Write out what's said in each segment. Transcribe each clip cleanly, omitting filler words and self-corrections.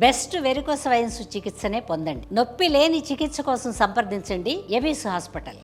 Best varicose veins చికిత్సనే పొందండి. నొప్పి లేని చికిత్స కోసం సంప్రదించండి ఎబిస్ హాస్పిటల్.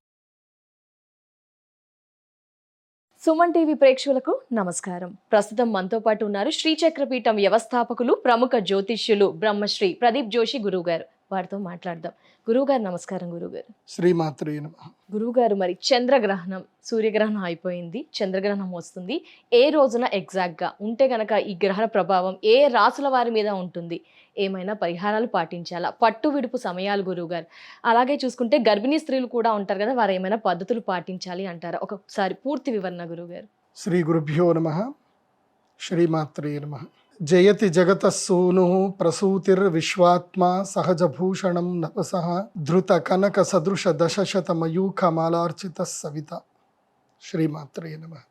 సుమన్ టీవీ ప్రేక్షకులకు నమస్కారం. ప్రస్తుతం మనతో పాటు ఉన్నారు శ్రీచక్రపీఠం వ్యవస్థాపకులు, ప్రముఖ జ్యోతిష్యులు బ్రహ్మశ్రీ ప్రదీప్ జోషి గురువు గారు. వారితో మాట్లాడదాం. గురువుగారు నమస్కారం. గురువుగారు శ్రీమాత్రే నమః. గురువుగారు, మరి చంద్రగ్రహణం, సూర్యగ్రహణం అయిపోయింది, చంద్రగ్రహణం వస్తుంది. ఏ రోజున ఎగ్జాక్ట్గా ఉంటే గనక ఈ గ్రహణ ప్రభావం ఏ రాసుల వారి మీద ఉంటుంది? ఏమైనా పరిహారాలు పాటించాలా? పట్టు విడుపు సమయాలు గురువుగారు, అలాగే చూసుకుంటే గర్భిణీ స్త్రీలు కూడా ఉంటారు కదా, వారు ఏమైనా పద్ధతులు పాటించాలి అంటారా? ఒకసారి పూర్తి వివరణ గురువుగారు. శ్రీ గురుభ్యో నమః. శ్రీమాత్రే నమః. జయతి జగత సూను ప్రసూతిర్ విశ్వాత్మ సహజభూషణం నపసః ధృత కనక సదృశ దశశత మయూఖ మాలార్చిత సవిత. శ్రీమాత్రే నమః.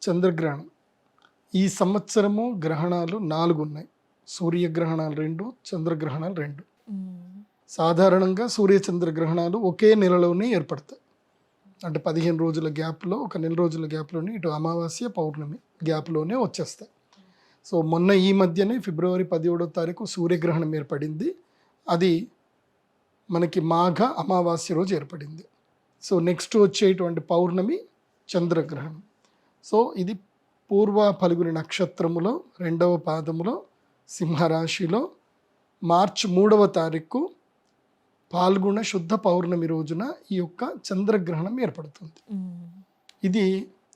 చంద్రగ్రహణం ఈ సంవత్సరము గ్రహణాలు 4 ఉన్నాయి. సూర్యగ్రహణాలు 2, చంద్రగ్రహణాలు 2. సాధారణంగా సూర్యచంద్రగ్రహణాలు ఒకే నెలలోనే ఏర్పడతాయి. అంటే 15 రోజుల గ్యాప్లో, ఒక నెల రోజుల గ్యాప్లోనే, ఇటు అమావాస్య పౌర్ణమి గ్యాప్లోనే వచ్చేస్తాయి. సో మొన్న ఈ మధ్యనే ఫిబ్రవరి 17వ తారీఖు సూర్యగ్రహణం ఏర్పడింది. అది మనకి మాఘ అమావాస్య రోజు ఏర్పడింది. సో నెక్స్ట్ వచ్చేటువంటి పౌర్ణమి చంద్రగ్రహణం. సో ఇది పూర్వ ఫల్గుని నక్షత్రములో 2వ పాదములో సింహరాశిలో మార్చి 3వ తారీఖు పాల్గొన శుద్ధ పౌర్ణమి రోజున ఈ యొక్క చంద్రగ్రహణం ఏర్పడుతుంది. ఇది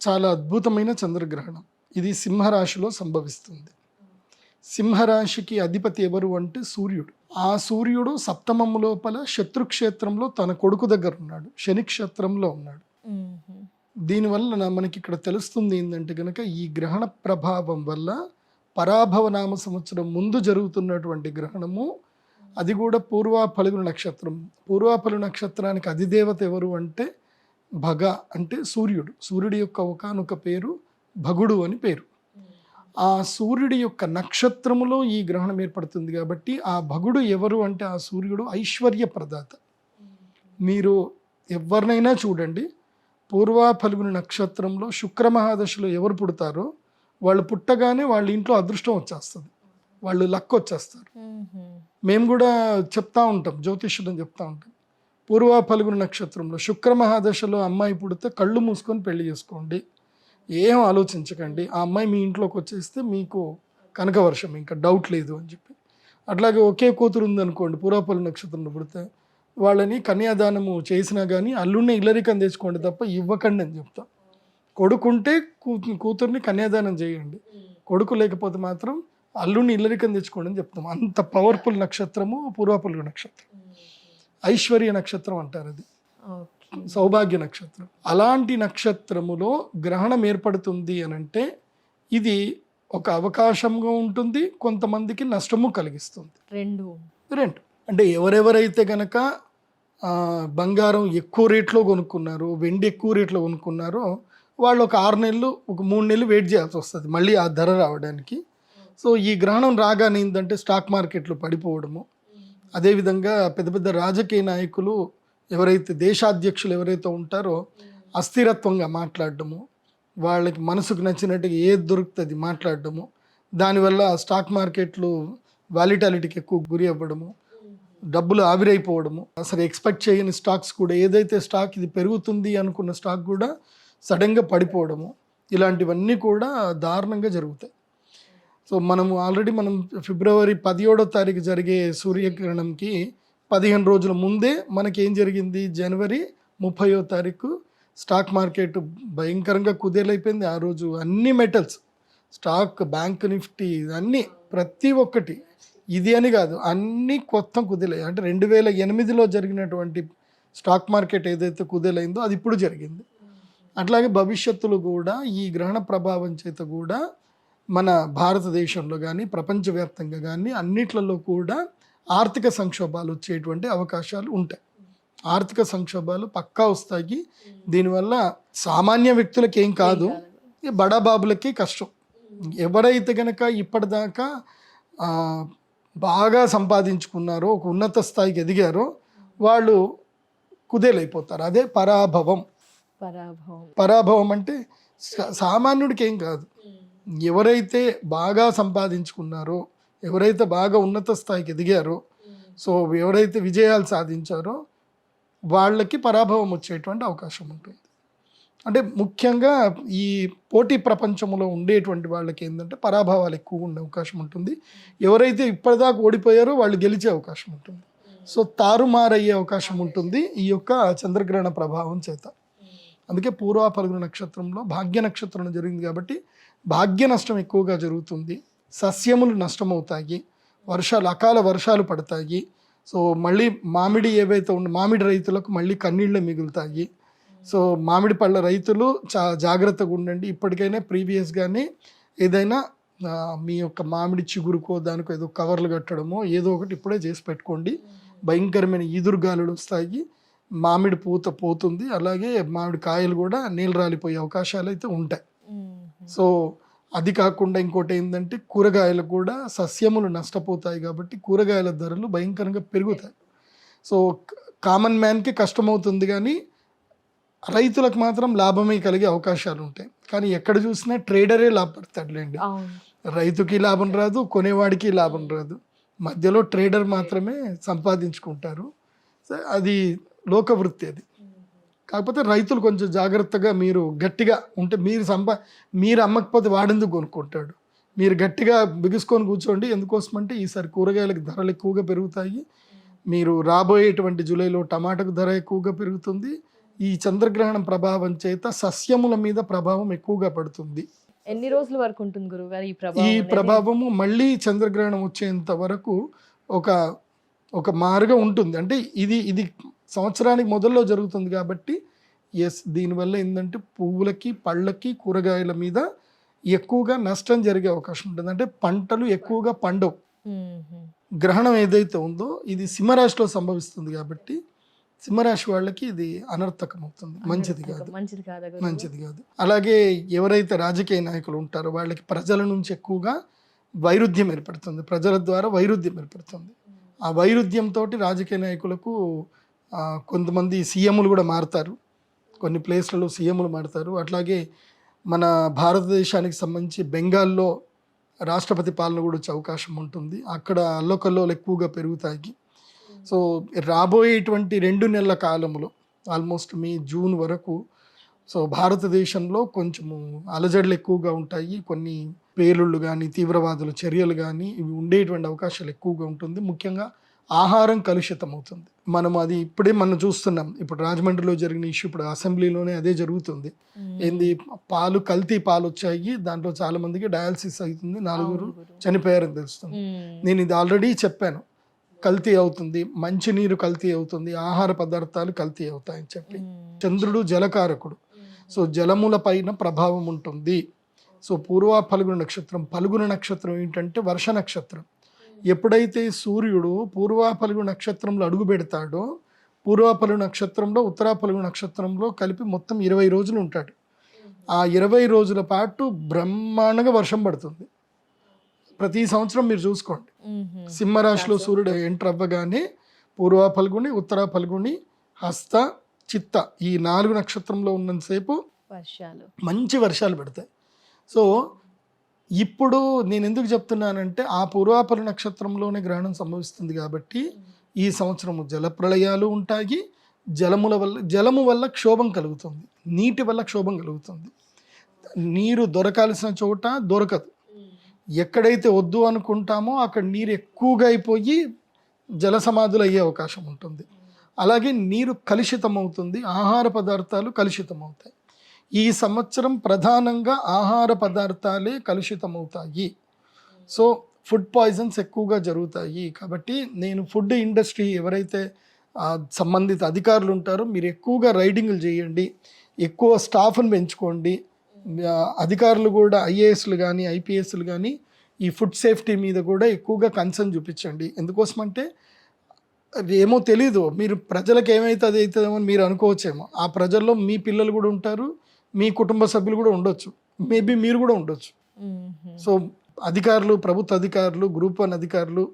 చాలా అద్భుతమైన చంద్రగ్రహణం. ఇది సింహరాశిలో సంభవిస్తుంది. సింహరాశికి అధిపతి ఎవరు అంటే సూర్యుడు. ఆ సూర్యుడు సప్తమము లోపల శత్రుక్షేత్రంలో తన కొడుకు దగ్గర ఉన్నాడు, శని క్షేత్రంలో ఉన్నాడు. దీనివల్ల మనకి ఇక్కడ తెలుస్తుంది ఏంటంటే కనుక ఈ గ్రహణ ప్రభావం వల్ల పరాభవ నామ సంవత్సరం ముందు జరుగుతున్నటువంటి గ్రహణము, అది కూడా పూర్వ ఫల్గుని నక్షత్రం. పూర్వ ఫల్గుని నక్షత్రానికి అధిదేవత ఎవరు అంటే భగ, అంటే సూర్యుడు. సూర్యుడి యొక్క ఒకానొక పేరు భగుడు అని పేరు. ఆ సూర్యుడి యొక్క నక్షత్రములో ఈ గ్రహణం ఏర్పడుతుంది కాబట్టి ఆ భగుడు ఎవరు అంటే ఆ సూర్యుడు ఐశ్వర్య ప్రదాత. మీరు ఎవరినైనా చూడండి, పూర్వ ఫల్గుని నక్షత్రంలో శుక్ర మహాదశలో ఎవరు పుడతారో వాళ్ళు పుట్టగానే వాళ్ళ ఇంట్లో అదృష్టం వచ్చేస్తుంది, వాళ్ళు లక్ వచ్చేస్తారు. మేము కూడా చెప్తా ఉంటాం, జ్యోతిష్యులను చెప్తా ఉంటాం, పూర్వ ఫల్గుని నక్షత్రంలో శుక్ర మహాదశలో అమ్మాయి పుడితే కళ్ళు మూసుకొని పెళ్లి చేసుకోండి, ఏం ఆలోచించకండి, ఆ అమ్మాయి మీ ఇంట్లోకి వచ్చేస్తే మీకు కనకవర్షం, ఇంకా డౌట్ లేదు అని చెప్పి. అట్లాగే ఒకే కూతురు ఉందనుకోండి, పూర్వ ఫల్గుని నక్షత్రంలో పుడితే వాళ్ళని కన్యాదానము చేసినా కానీ అల్లుడిని ఇల్లరికం తెచ్చుకోండి తప్ప ఇవ్వకండి అని చెప్తాం. కొడుకుంటే కూతుర్ని కన్యాదానం చేయండి, కొడుకు లేకపోతే మాత్రం అల్లుడిని ఇల్లరికం తెచ్చుకోండి అని చెప్తాం. అంత పవర్ఫుల్ నక్షత్రము పూర్వ ఫల్గుని నక్షత్రం. ఐశ్వర్య నక్షత్రం అంటారు, అది సౌభాగ్య నక్షత్రం. అలాంటి నక్షత్రములో గ్రహణం ఏర్పడుతుంది అని అంటే ఇది ఒక అవకాశంగా ఉంటుంది, కొంతమందికి నష్టము కలిగిస్తుంది. రెండు అంటే ఎవరెవరైతే గనక బంగారం ఎక్కువ రేట్లో కొనుక్కున్నారో, వెండి ఎక్కువ రేట్లో కొనుక్కున్నారో వాళ్ళు ఒక 6 నెలలు, ఒక 3 నెలలు వెయిట్ చేయాల్సి వస్తుంది మళ్ళీ ఆ ధర రావడానికి. సో ఈ గ్రహణం రాగానే ఏంటంటే స్టాక్ మార్కెట్లు పడిపోవడము, అదేవిధంగా పెద్ద పెద్ద రాజకీయ నాయకులు ఎవరైతే, దేశాధ్యక్షులు ఎవరైతే ఉంటారో అస్థిరత్వంగా మాట్లాడడము, వాళ్ళకి మనసుకు నచ్చినట్టుగా ఏది దొరుకుతుంది మాట్లాడడము, దానివల్ల స్టాక్ మార్కెట్లు వాలిటాలిటీకి ఎక్కువ గురి అవ్వడము, డబ్బులు ఆవిరైపోవడము, అసలు ఎక్స్పెక్ట్ చేయని స్టాక్స్ కూడా, ఏదైతే స్టాక్ ఇది పెరుగుతుంది అనుకున్న స్టాక్ కూడా సడన్గా పడిపోవడము, ఇలాంటివన్నీ కూడా దారుణంగా జరుగుతాయి. సో ఆల్రెడీ మనం ఫిబ్రవరి 17వ తారీఖు జరిగే సూర్యగ్రహణంకి 15 రోజుల ముందే మనకేం జరిగింది, జనవరి 30వ తారీఖు స్టాక్ మార్కెట్ భయంకరంగా కుదేలైపోయింది. ఆ రోజు అన్ని మెటల్స్, స్టాక్, బ్యాంక్ నిఫ్టీ, అన్నీ ప్రతి ఒక్కటి, ఇది అని కాదు, అన్నీ కొత్త కుదేలే. అంటే 2008లో జరిగినటువంటి స్టాక్ మార్కెట్ ఏదైతే కుదేలైందో అది ఇప్పుడు జరిగింది. అట్లాగే భవిష్యత్తులో కూడా ఈ గ్రహణ ప్రభావం చేత కూడా మన భారతదేశంలో కానీ ప్రపంచవ్యాప్తంగా కానీ అన్నిట్లలో కూడా ఆర్థిక సంక్షోభాలు వచ్చేటువంటి అవకాశాలు ఉంటాయి. ఆర్థిక సంక్షోభాలు పక్కా వస్తాయి. దీనివల్ల సామాన్య వ్యక్తులకి ఏం కాదు, బడాబాబులకి కష్టం. ఎవరైతే కనుక ఇప్పటిదాకా బాగా సంపాదించుకున్నారో, ఒక ఉన్నత స్థాయికి ఎదిగారో వాళ్ళు కుదేలైపోతారు. అదే పరాభవం. పరాభవం అంటే సామాన్యుడికి ఏం కాదు, ఎవరైతే బాగా సంపాదించుకున్నారో, ఎవరైతే బాగా ఉన్నత స్థాయికి ఎదిగారో, సో ఎవరైతే విజయాలు సాధించారో వాళ్ళకి పరాభవం వచ్చేటువంటి అవకాశం ఉంటుంది. అంటే ముఖ్యంగా ఈ పోటీ ప్రపంచంలో ఉండేటువంటి వాళ్ళకి ఏంటంటే పరాభవాలు ఎక్కువ ఉండే అవకాశం ఉంటుంది. ఎవరైతే ఇప్పటిదాకా ఓడిపోయారో వాళ్ళు గెలిచే అవకాశం ఉంటుంది. సో తారుమారయ్యే అవకాశం ఉంటుంది ఈ యొక్క చంద్రగ్రహణ ప్రభావం చేత. అందుకే పూర్వ ఫల్గుణ నక్షత్రంలో భాగ్య నక్షత్రం జరిగింది కాబట్టి భాగ్య నష్టం ఎక్కువగా జరుగుతుంది. సస్యములు నష్టమవుతాయి, అకాల వర్షాలు పడతాయి. సో మళ్ళీ మామిడి ఏవైతే మామిడి రైతులకు మళ్ళీ కన్నీళ్ళే మిగులుతాయి. సో మామిడి పళ్ళ రైతులు జాగ్రత్తగా ఉండండి. ఇప్పటికైనా ప్రీవియస్గానే ఏదైనా మీ యొక్క మామిడి చిగురుకో దానికో ఏదో కవర్లు కట్టడమో ఏదో ఒకటి ఇప్పుడే చేసి పెట్టుకోండి. భయంకరమైన ఈదురుగాలులు వస్తాయి, మామిడి పూత పోతుంది, అలాగే మామిడి కాయలు కూడా నీళ్ళు రాలిపోయే అవకాశాలు అయితే ఉంటాయి. సో అది కాకుండా ఇంకోటి ఏంటంటే కూరగాయలు కూడా సస్యములు నష్టపోతాయి కాబట్టి కూరగాయల ధరలు భయంకరంగా పెరుగుతాయి. సో కామన్ మ్యాన్కి కష్టమవుతుంది కానీ రైతులకు మాత్రం లాభమే కలిగే అవకాశాలు ఉంటాయి. కానీ ఎక్కడ చూసినా ట్రేడరే లాభపడతాడులేండి. రైతుకి లాభం రాదు, కొనేవాడికి లాభం రాదు, మధ్యలో ట్రేడర్ మాత్రమే సంపాదించుకుంటారు. సో అది లోకవృత్తి అది. కాకపోతే రైతులు కొంచెం జాగ్రత్తగా మీరు గట్టిగా ఉంటే మీరు అమ్మకపోతే వాడెందుకు కొనుక్కుంటాడు. మీరు గట్టిగా బిగుసుకొని కూర్చోండి. ఎందుకోసమంటే ఈసారి కూరగాయలకు ధరలు ఎక్కువగా పెరుగుతాయి. మీరు రాబోయేటువంటి జూలైలో టమాటాకు ధర ఎక్కువగా పెరుగుతుంది. ఈ చంద్రగ్రహణం ప్రభావం చేత సస్యముల మీద ప్రభావం ఎక్కువగా పడుతుంది. ఎన్ని రోజుల వరకు ఉంటుంది గురువుగారు ఈ ప్రభావము? మళ్ళీ చంద్రగ్రహణం వచ్చేంత వరకు ఒక మారుగా ఉంటుంది. అంటే ఇది సంవత్సరానికి మొదల్లో జరుగుతుంది కాబట్టి దీనివల్ల ఏంటంటే పువ్వులకి, పళ్ళకి, కూరగాయల మీద ఎక్కువగా నష్టం జరిగే అవకాశం ఉంటుంది. అంటే పంటలు ఎక్కువగా పండవు. గ్రహణం ఏదైతే ఉందో ఇది సింహరాశిలో సంభవిస్తుంది కాబట్టి సింహరాశి వాళ్ళకి ఇది అనర్థకం అవుతుంది, మంచిది కాదు. అలాగే ఎవరైతే రాజకీయ నాయకులు ఉంటారో వాళ్ళకి ప్రజల నుంచి ఎక్కువగా వైరుధ్యం ఏర్పడుతుంది, ప్రజల ద్వారా వైరుధ్యం ఏర్పడుతుంది. ఆ వైరుధ్యంతో రాజకీయ నాయకులకు కొంతమంది సీఎంలు కూడా మారుతారు, కొన్ని ప్లేస్లలో సీఎంలు మారుతారు. అట్లాగే మన భారతదేశానికి సంబంధించి బెంగాల్లో రాష్ట్రపతి పాలన కూడా వచ్చే అవకాశం ఉంటుంది. అక్కడ అల్లకల్లోలు ఎక్కువగా పెరుగుతాయి. సో రాబోయేటువంటి 2 నెలల కాలంలో ఆల్మోస్ట్ జూన్ వరకు సో భారతదేశంలో కొంచెము అలజడులు ఎక్కువగా ఉంటాయి. కొన్ని పేలుళ్ళు కానీ, తీవ్రవాదుల చర్యలు కానీ ఇవి ఉండేటువంటి అవకాశాలు ఎక్కువగా ఉంటుంది. ముఖ్యంగా ఆహారం కలుషితం అవుతుంది. అది ఇప్పుడే మనం చూస్తున్నాం. ఇప్పుడు రాజమండ్రిలో జరిగిన ఇష్యూ, ఇప్పుడు అసెంబ్లీలోనే అదే జరుగుతుంది. కల్తీ పాలు వచ్చాయి, దాంట్లో చాలా మందికి డయాలసిస్ అవుతుంది, 4 చనిపోయారని తెలుస్తుంది. నేను ఇది ఆల్రెడీ చెప్పాను, కల్తీ అవుతుంది, మంచినీరు కల్తీ అవుతుంది, ఆహార పదార్థాలు కల్తీ అవుతాయని చెప్పి. చంద్రుడు జలకారకుడు, సో జలముల పైన ప్రభావం ఉంటుంది. సో పూర్వ ఫల్గుణ నక్షత్రం ఏంటంటే వర్ష నక్షత్రం. ఎప్పుడైతే సూర్యుడు పూర్వ ఫల్గుణ నక్షత్రంలో అడుగు పెడతాడో, పూర్వ ఫల్గుణ నక్షత్రంలో ఉత్తర ఫల్గుణ నక్షత్రంలో కలిపి మొత్తం 20 రోజులు ఉంటాడు. ఆ 20 రోజుల పాటు బ్రహ్మాండంగా వర్షం పడుతుంది. ప్రతి సంవత్సరం మీరు చూసుకోండి, సింహరాశిలో సూర్యుడు ఎంటర్ అవ్వగానే పూర్వ ఫల్గుని, ఉత్తర ఫల్గుని, హస్త, చిత్త ఈ 4 నక్షత్రంలో ఉన్నంతసేపు మంచి వర్షాలు పడతాయి. సో ఇప్పుడు నేను ఎందుకు చెప్తున్నానంటే ఆ పూర్వాపర నక్షత్రంలోనే గ్రహణం సంభవిస్తుంది కాబట్టి ఈ సంవత్సరము జలప్రళయాలు ఉంటాయి. జలము వల్ల క్షోభం కలుగుతుంది, నీటి వల్ల క్షోభం కలుగుతుంది. నీరు దొరకాల్సిన చోట దొరకదు. ఎక్కడైతే వద్దు అనుకుంటామో అక్కడ నీరు ఎక్కువగా అయిపోయి జల సమాధులు అయ్యే అవకాశం ఉంటుంది. అలాగే నీరు కలుషితం అవుతుంది, ఆహార పదార్థాలు కలుషితం అవుతాయి. ఈ సంవత్సరం ప్రధానంగా ఆహార పదార్థాలే కలుషితమవుతాయి. సో ఫుడ్ పాయిజన్స్ ఎక్కువగా జరుగుతాయి. కాబట్టి నేను ఫుడ్ ఇండస్ట్రీ ఎవరైతే సంబంధిత అధికారులు ఉంటారో మీరు ఎక్కువగా రైడింగ్లు చేయండి, ఎక్కువ స్టాఫ్ను పెంచుకోండి. అధికారులు కూడా ఐఏఎస్లు కానీ ఐపీఎస్లు కానీ ఈ ఫుడ్ సేఫ్టీ మీద కూడా ఎక్కువగా కన్సర్న్ చూపించండి. ఎందుకోసమంటే ఏమో తెలీదు, మీరు ప్రజలకు ఏమైతే అది అవుతుందేమో అని మీరు అనుకోవచ్చేమో. ఆ ప్రజల్లో మీ పిల్లలు కూడా ఉంటారు, మీ కుటుంబ సభ్యులు కూడా ఉండొచ్చు, మేబీ మీరు కూడా ఉండొచ్చు. సో అధికారులు, ప్రభుత్వ అధికారులు, గ్రూప్ 1 అధికారులు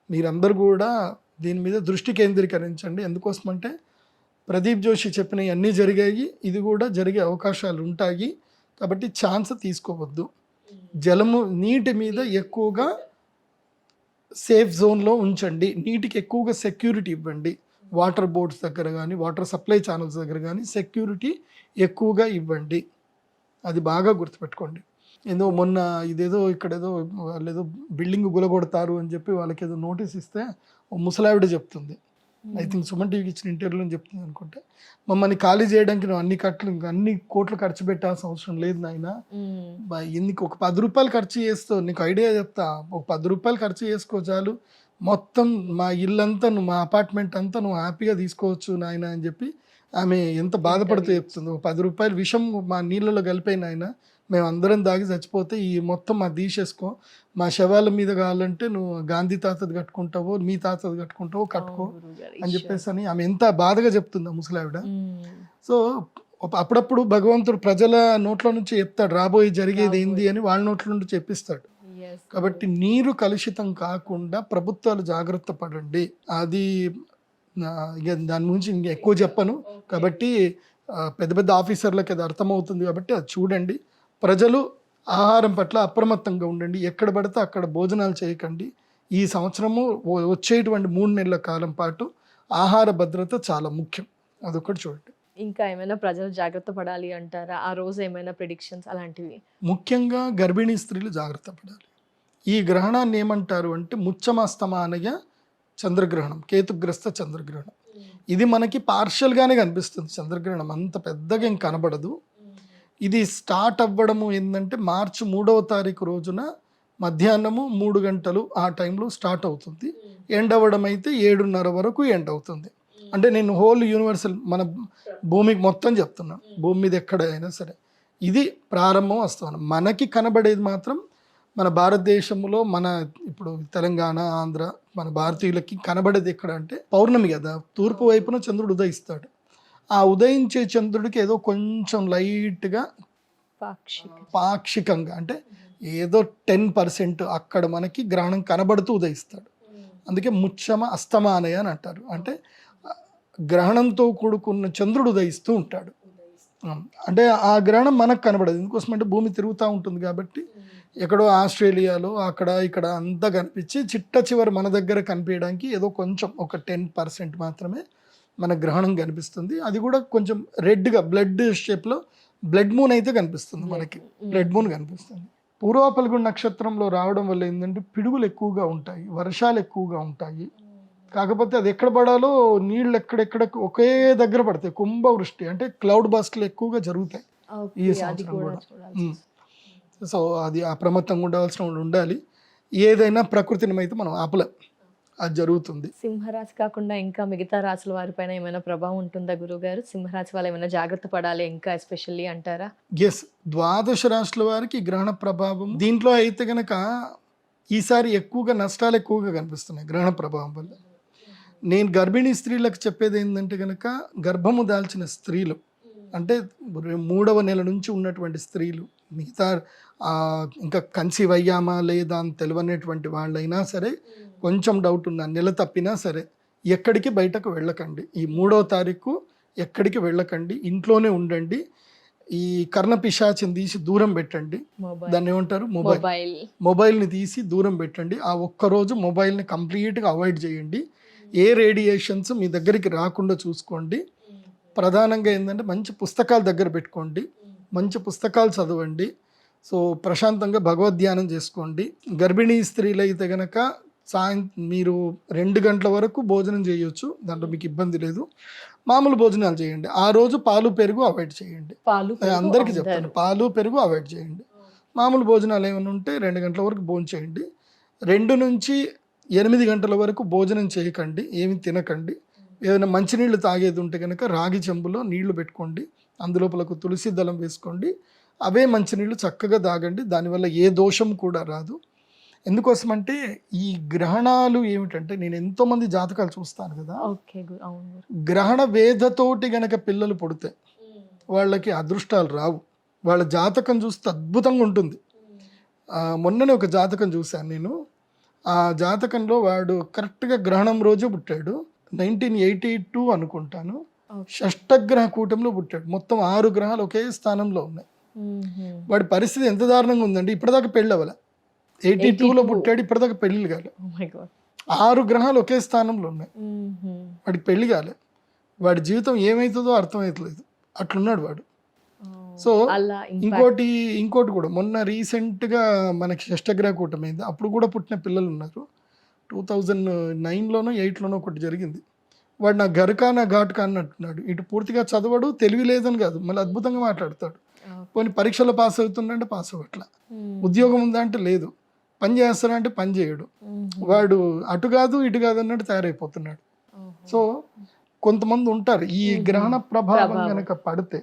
మీరందరూ కూడా దీని మీద దృష్టి కేంద్రీకరించండి. ఎందుకోసమంటే ప్రదీప్ జోషి చెప్పినవి అన్నీ జరిగాయి, ఇది కూడా జరిగే అవకాశాలు ఉంటాయి. కాబట్టి ఛాన్స్ తీసుకోవద్దు. జలము నీటి మీద ఎక్కువగా సేఫ్ జోన్లో ఉంచండి, నీటికి ఎక్కువగా సెక్యూరిటీ ఇవ్వండి. వాటర్ బోర్డ్స్ దగ్గర కానీ వాటర్ సప్లై ఛానల్స్ దగ్గర కానీ సెక్యూరిటీ ఎక్కువగా ఇవ్వండి. అది బాగా గుర్తుపెట్టుకోండి. ఏదో మొన్న ఇదేదో ఇక్కడేదో వాళ్ళు ఏదో బిల్డింగ్ గులగొడతారు అని చెప్పి వాళ్ళకి ఏదో నోటీస్ ఇస్తే ఓ ముసలావిడ చెప్తుంది, ఐ థింక్ సుమన్ టీవీకి ఇచ్చిన ఇంటర్వ్యూలో చెప్తుంది అనుకుంటే, మమ్మల్ని ఖాళీ చేయడానికి నువ్వు అన్ని కోట్లు ఖర్చు పెట్టాల్సిన అవసరం లేదు నాయన, ఎందుకు ఒక 10 రూపాయలు ఖర్చు చేస్తావు, నీకు ఐడియా చెప్తా, ఒక 10 రూపాయలు ఖర్చు చేసుకో చాలు, మొత్తం మా ఇల్లంతా నువ్వు మా అపార్ట్మెంట్ అంతా నువ్వు హ్యాపీగా తీసుకోవచ్చు నాయన అని చెప్పి ఆమె ఎంత బాధపడుతూ చెప్తుంది. ఒక 10 రూపాయలు విషం మా నీళ్ళలో కలిపాయి నాయన, మేము అందరం దాగి చచ్చిపోతే ఈ మొత్తం మా తీసేసుకో, మా శవాల మీద కావాలంటే నువ్వు గాంధీ తాతది కట్టుకుంటావో మీ తాతది కట్టుకుంటావో కట్టుకో అని చెప్పేసి అని ఆమె ఎంత బాధగా చెప్తుంది ఆ ముసలావిడ. సో అప్పుడప్పుడు భగవంతుడు ప్రజల నోట్ల నుంచి చెప్తాడు రాబోయే జరిగేది ఏంది అని వాళ్ళ నోట్ల నుండి చెప్పిస్తాడు. కాబట్టి నీరు కలుషితం కాకుండా ప్రభుత్వాలు జాగ్రత్త పడండి. అది ఇక దాని గురించి ఇంక ఎక్కువ చెప్పను కాబట్టి పెద్ద పెద్ద ఆఫీసర్లకు అది అర్థమవుతుంది కాబట్టి అది చూడండి. ప్రజలు ఆహారం పట్ల అప్రమత్తంగా ఉండండి, ఎక్కడ పడితే అక్కడ భోజనాలు చేయకండి. ఈ సంవత్సరము వచ్చేటువంటి 3 నెలల కాలం పాటు ఆహార భద్రత చాలా ముఖ్యం, అదొకటి చూడండి. ఇంకా ఏమైనా ప్రజలు జాగ్రత్త పడాలి అంటారా? ఆ రోజు ఏమైనా ప్రిడిక్షన్స్ అలాంటివి? ముఖ్యంగా గర్భిణీ స్త్రీలు జాగ్రత్త పడాలి. ఈ గ్రహణాన్ని ఏమంటారు అంటే ముచ్చమస్తమానయ చంద్రగ్రహణం, కేతుగ్రస్త చంద్రగ్రహణం. ఇది మనకి పార్షియల్గానే కనిపిస్తుంది, చంద్రగ్రహణం అంత పెద్దగా ఏం కనబడదు. ఇది స్టార్ట్ అవ్వడము ఏంటంటే మార్చి 3వ తారీఖు రోజున మధ్యాహ్నము 3 గంటలు ఆ టైంలో స్టార్ట్ అవుతుంది. ఎండ్ అవ్వడం అయితే 7:30 వరకు ఎండ్ అవుతుంది. అంటే నేను హోల్ యూనివర్సల్ మన భూమికి మొత్తం చెప్తున్నాను, భూమి మీద ఎక్కడైనా సరే ఇది ప్రారంభం వస్తాను. మనకి కనబడేది మాత్రం మన భారతదేశంలో మన ఇప్పుడు తెలంగాణ ఆంధ్ర మన భారతీయులకి కనబడేది ఎక్కడ అంటే పౌర్ణమి కదా, తూర్పు వైపున చంద్రుడు ఉదయిస్తాడు. ఆ ఉదయించే చంద్రుడికి ఏదో కొంచెం లైట్గా పాక్షికంగా అంటే ఏదో 10% అక్కడ మనకి గ్రహణం కనబడుతూ ఉదయిస్తాడు. అందుకే ముచ్చమ అస్తమానయ అని అంటారు, అంటే గ్రహణంతో కూడుకున్న చంద్రుడు ఉదయిస్తూ ఉంటాడు. అంటే ఆ గ్రహణం మనకు కనబడదు, ఎందుకోసం అంటే భూమి తిరుగుతూ ఉంటుంది కాబట్టి ఎక్కడో ఆస్ట్రేలియాలో అక్కడ ఇక్కడ అంతా కనిపించి చిట్ట చివరి మన దగ్గర కనిపించడానికి ఏదో కొంచెం ఒక 10% మాత్రమే మన గ్రహణం కనిపిస్తుంది. అది కూడా కొంచెం రెడ్గా బ్లడ్ షేప్లో బ్లడ్ మూన్ అయితే కనిపిస్తుంది, మనకి బ్లడ్ మూన్ కనిపిస్తుంది. పూర్వ ఫల్గుణ నక్షత్రంలో రావడం వల్ల ఏంటంటే పిడుగులు ఎక్కువగా ఉంటాయి, వర్షాలు ఎక్కువగా ఉంటాయి. కాకపోతే అది ఎక్కడ పడాలో నీళ్ళు ఎక్కడెక్కడ ఒకే దగ్గర పడతాయి, కుంభవృష్టి అంటే క్లౌడ్ బస్ట్లు ఎక్కువగా జరుగుతాయి ఈ సంవత్సరం కూడా. సో అది అప్రమత్తంగా ఉండవలసిన వాళ్ళు ఉండాలి. ఏదైనా ప్రకృతిని అయితే మనం ఆపలేం, అది జరుగుతుంది. సింహరాశి కాకుండా ఇంకా మిగతా రాశుల వారిపైన ఏమైనా ప్రభావం ఉంటుందా గురుగారు? సింహరాశి వాళ్ళు ఏమైనా జాగ్రత్త పడాలి ఇంకా ఎస్పెషల్లీ అంటారా? ఎస్, 12 రాశుల వారికి గ్రహణ ప్రభావం. దీంట్లో అయితే కనుక ఈసారి ఎక్కువగా నష్టాలు ఎక్కువగా కనిపిస్తున్నాయి గ్రహణ ప్రభావం వల్ల. నేను గర్భిణీ స్త్రీలకు చెప్పేది ఏంటంటే కనుక గర్భము దాల్చిన స్త్రీలు అంటే 3వ నెల నుంచి ఉన్నటువంటి స్త్రీలు, మిగతా ఇంకా కన్సీవ్ అయ్యామా లేదా అని తెలియనటువంటి వాళ్ళైనా సరే, కొంచెం డౌట్ ఉన్న నెల తప్పినా సరే ఎక్కడికి బయటకు వెళ్ళకండి. ఈ 3వ తారీఖు ఎక్కడికి వెళ్ళకండి, ఇంట్లోనే ఉండండి. ఈ కర్ణ పిశాచిని తీసి దూరం పెట్టండి, దాన్ని ఏమంటారు మొబైల్ని తీసి దూరం పెట్టండి. ఆ ఒక్కరోజు మొబైల్ని కంప్లీట్గా అవాయిడ్ చేయండి. ఏ రేడియేషన్స్ మీ దగ్గరికి రాకుండా చూసుకోండి. ప్రధానంగా ఏంటంటే మంచి పుస్తకాలు దగ్గర పెట్టుకోండి, మంచి పుస్తకాలు చదవండి. సో ప్రశాంతంగా భగవద్ధ్యానం చేసుకోండి. గర్భిణీ స్త్రీలు అయితే కనుక మీరు 2 గంటల వరకు భోజనం చేయొచ్చు, దాంట్లో మీకు ఇబ్బంది లేదు. మామూలు భోజనాలు చేయండి. ఆ రోజు పాలు పెరుగు అవాయిడ్ చేయండి. అందరికీ చెప్తాను, పాలు పెరుగు అవాయిడ్ చేయండి. మామూలు భోజనాలు ఏమైనా ఉంటే 2 గంటల వరకు భోజనం చేయండి. 2 నుంచి 8 గంటల వరకు భోజనం చేయకండి, ఏమి తినకండి. ఏదైనా మంచినీళ్ళు తాగేది ఉంటే కనుక రాగి చెంబులో నీళ్లు పెట్టుకోండి, అందులోపలకు తులసి దళం వేసుకోండి, అవే మంచినీళ్ళు చక్కగా తాగండి. దానివల్ల ఏ దోషం కూడా రాదు. ఎందుకోసమంటే ఈ గ్రహణాలు ఏమిటంటే, నేను ఎంతోమంది జాతకాలు చూస్తాను కదా, గ్రహణ వేధతోటి గనక పిల్లలు పుడితే వాళ్ళకి అదృష్టాలు రావు. వాళ్ళ జాతకం చూస్తే అద్భుతంగా ఉంటుంది. మొన్ననే ఒక జాతకం చూశాను నేను. ఆ జాతకంలో వాడు కరెక్ట్గా గ్రహణం రోజు పుట్టాడు, 1982 అనుకుంటాను. షష్టగ్రహ కూటంలో పుట్టాడు. మొత్తం 6 గ్రహాలు ఒకే స్థానంలో ఉన్నాయి. వాడి పరిస్థితి ఎంత దారుణంగా ఉందండి, ఇప్పటిదాకా పెళ్ళి అవ్వలే. 82లో పుట్టాడు, ఇప్పటిదాకా పెళ్ళి కాలే. 6 గ్రహాలు ఒకే స్థానంలో ఉన్నాయి, వాడికి పెళ్లి కాలే. వాడి జీవితం ఏమవుతుందో అర్థమవుతలేదు, అట్లున్నాడు వాడు. సో ఇంకోటి కూడా మొన్న రీసెంట్గా మనకి షష్టగ్రహ కూటమైంది, అప్పుడు కూడా పుట్టిన పిల్లలు ఉన్నారు. 2009లోనో 8లోనో ఒకటి జరిగింది. వాడు నా గరకా నా ఘాటుకా అన్నట్టున్నాడు. ఇటు పూర్తిగా చదవడు, తెలివి లేదని కాదు, మళ్ళీ అద్భుతంగా మాట్లాడతాడు. కొన్ని పరీక్షలు పాస్ అవుతుందంటే పాస్ అవ్వట్లా, ఉద్యోగం ఉందా అంటే లేదు, పని చేస్తాడా అంటే పని చేయడు. వాడు అటు కాదు ఇటు కాదు అన్నట్టు తయారైపోతున్నాడు. సో కొంతమంది ఉంటారు ఈ గ్రహణ ప్రభావం కనుక పడితే,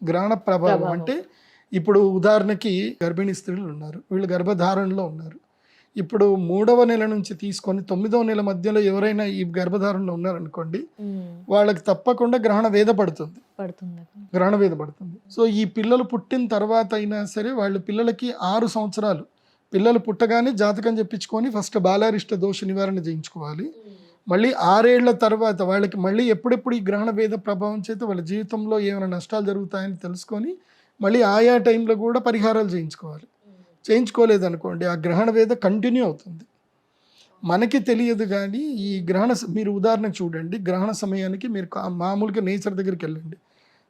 గ్రహణ ప్రభావం అంటే ఇప్పుడు ఉదాహరణకి గర్భిణీ స్త్రీలు ఉన్నారు, వీళ్ళు గర్భధారణలో ఉన్నారు. ఇప్పుడు 3వ నెల నుంచి తీసుకొని 9వ నెల మధ్యలో ఎవరైనా ఈ గర్భధారణలో ఉన్నారనుకోండి, వాళ్ళకి తప్పకుండా గ్రహణ వేద పడుతుంది. గ్రహణ వేద పడుతుంది. సో ఈ పిల్లలు పుట్టిన తర్వాత అయినా సరే వాళ్ళు పిల్లలకి 6 సంవత్సరాలు, పిల్లలు పుట్టగానే జాతకం చెప్పించుకొని ఫస్ట్ బాలారిష్ట దోష నివారణ చేయించుకోవాలి. మళ్ళీ 6 ఏళ్ల తర్వాత వాళ్ళకి మళ్ళీ ఎప్పుడెప్పుడు ఈ గ్రహణ వేద ప్రభావం చేత వాళ్ళ జీవితంలో ఏమైనా నష్టాలు జరుగుతాయని తెలుసుకొని మళ్ళీ ఆయా టైంలో కూడా పరిహారాలు చేయించుకోవాలి. చేయించుకోలేదనుకోండి ఆ గ్రహణ వేద కంటిన్యూ అవుతుంది, మనకి తెలియదు. కానీ ఈ మీరు ఉదాహరణకు చూడండి, గ్రహణ సమయానికి మీరు మామూలుగా నేచర్ దగ్గరికి వెళ్ళండి,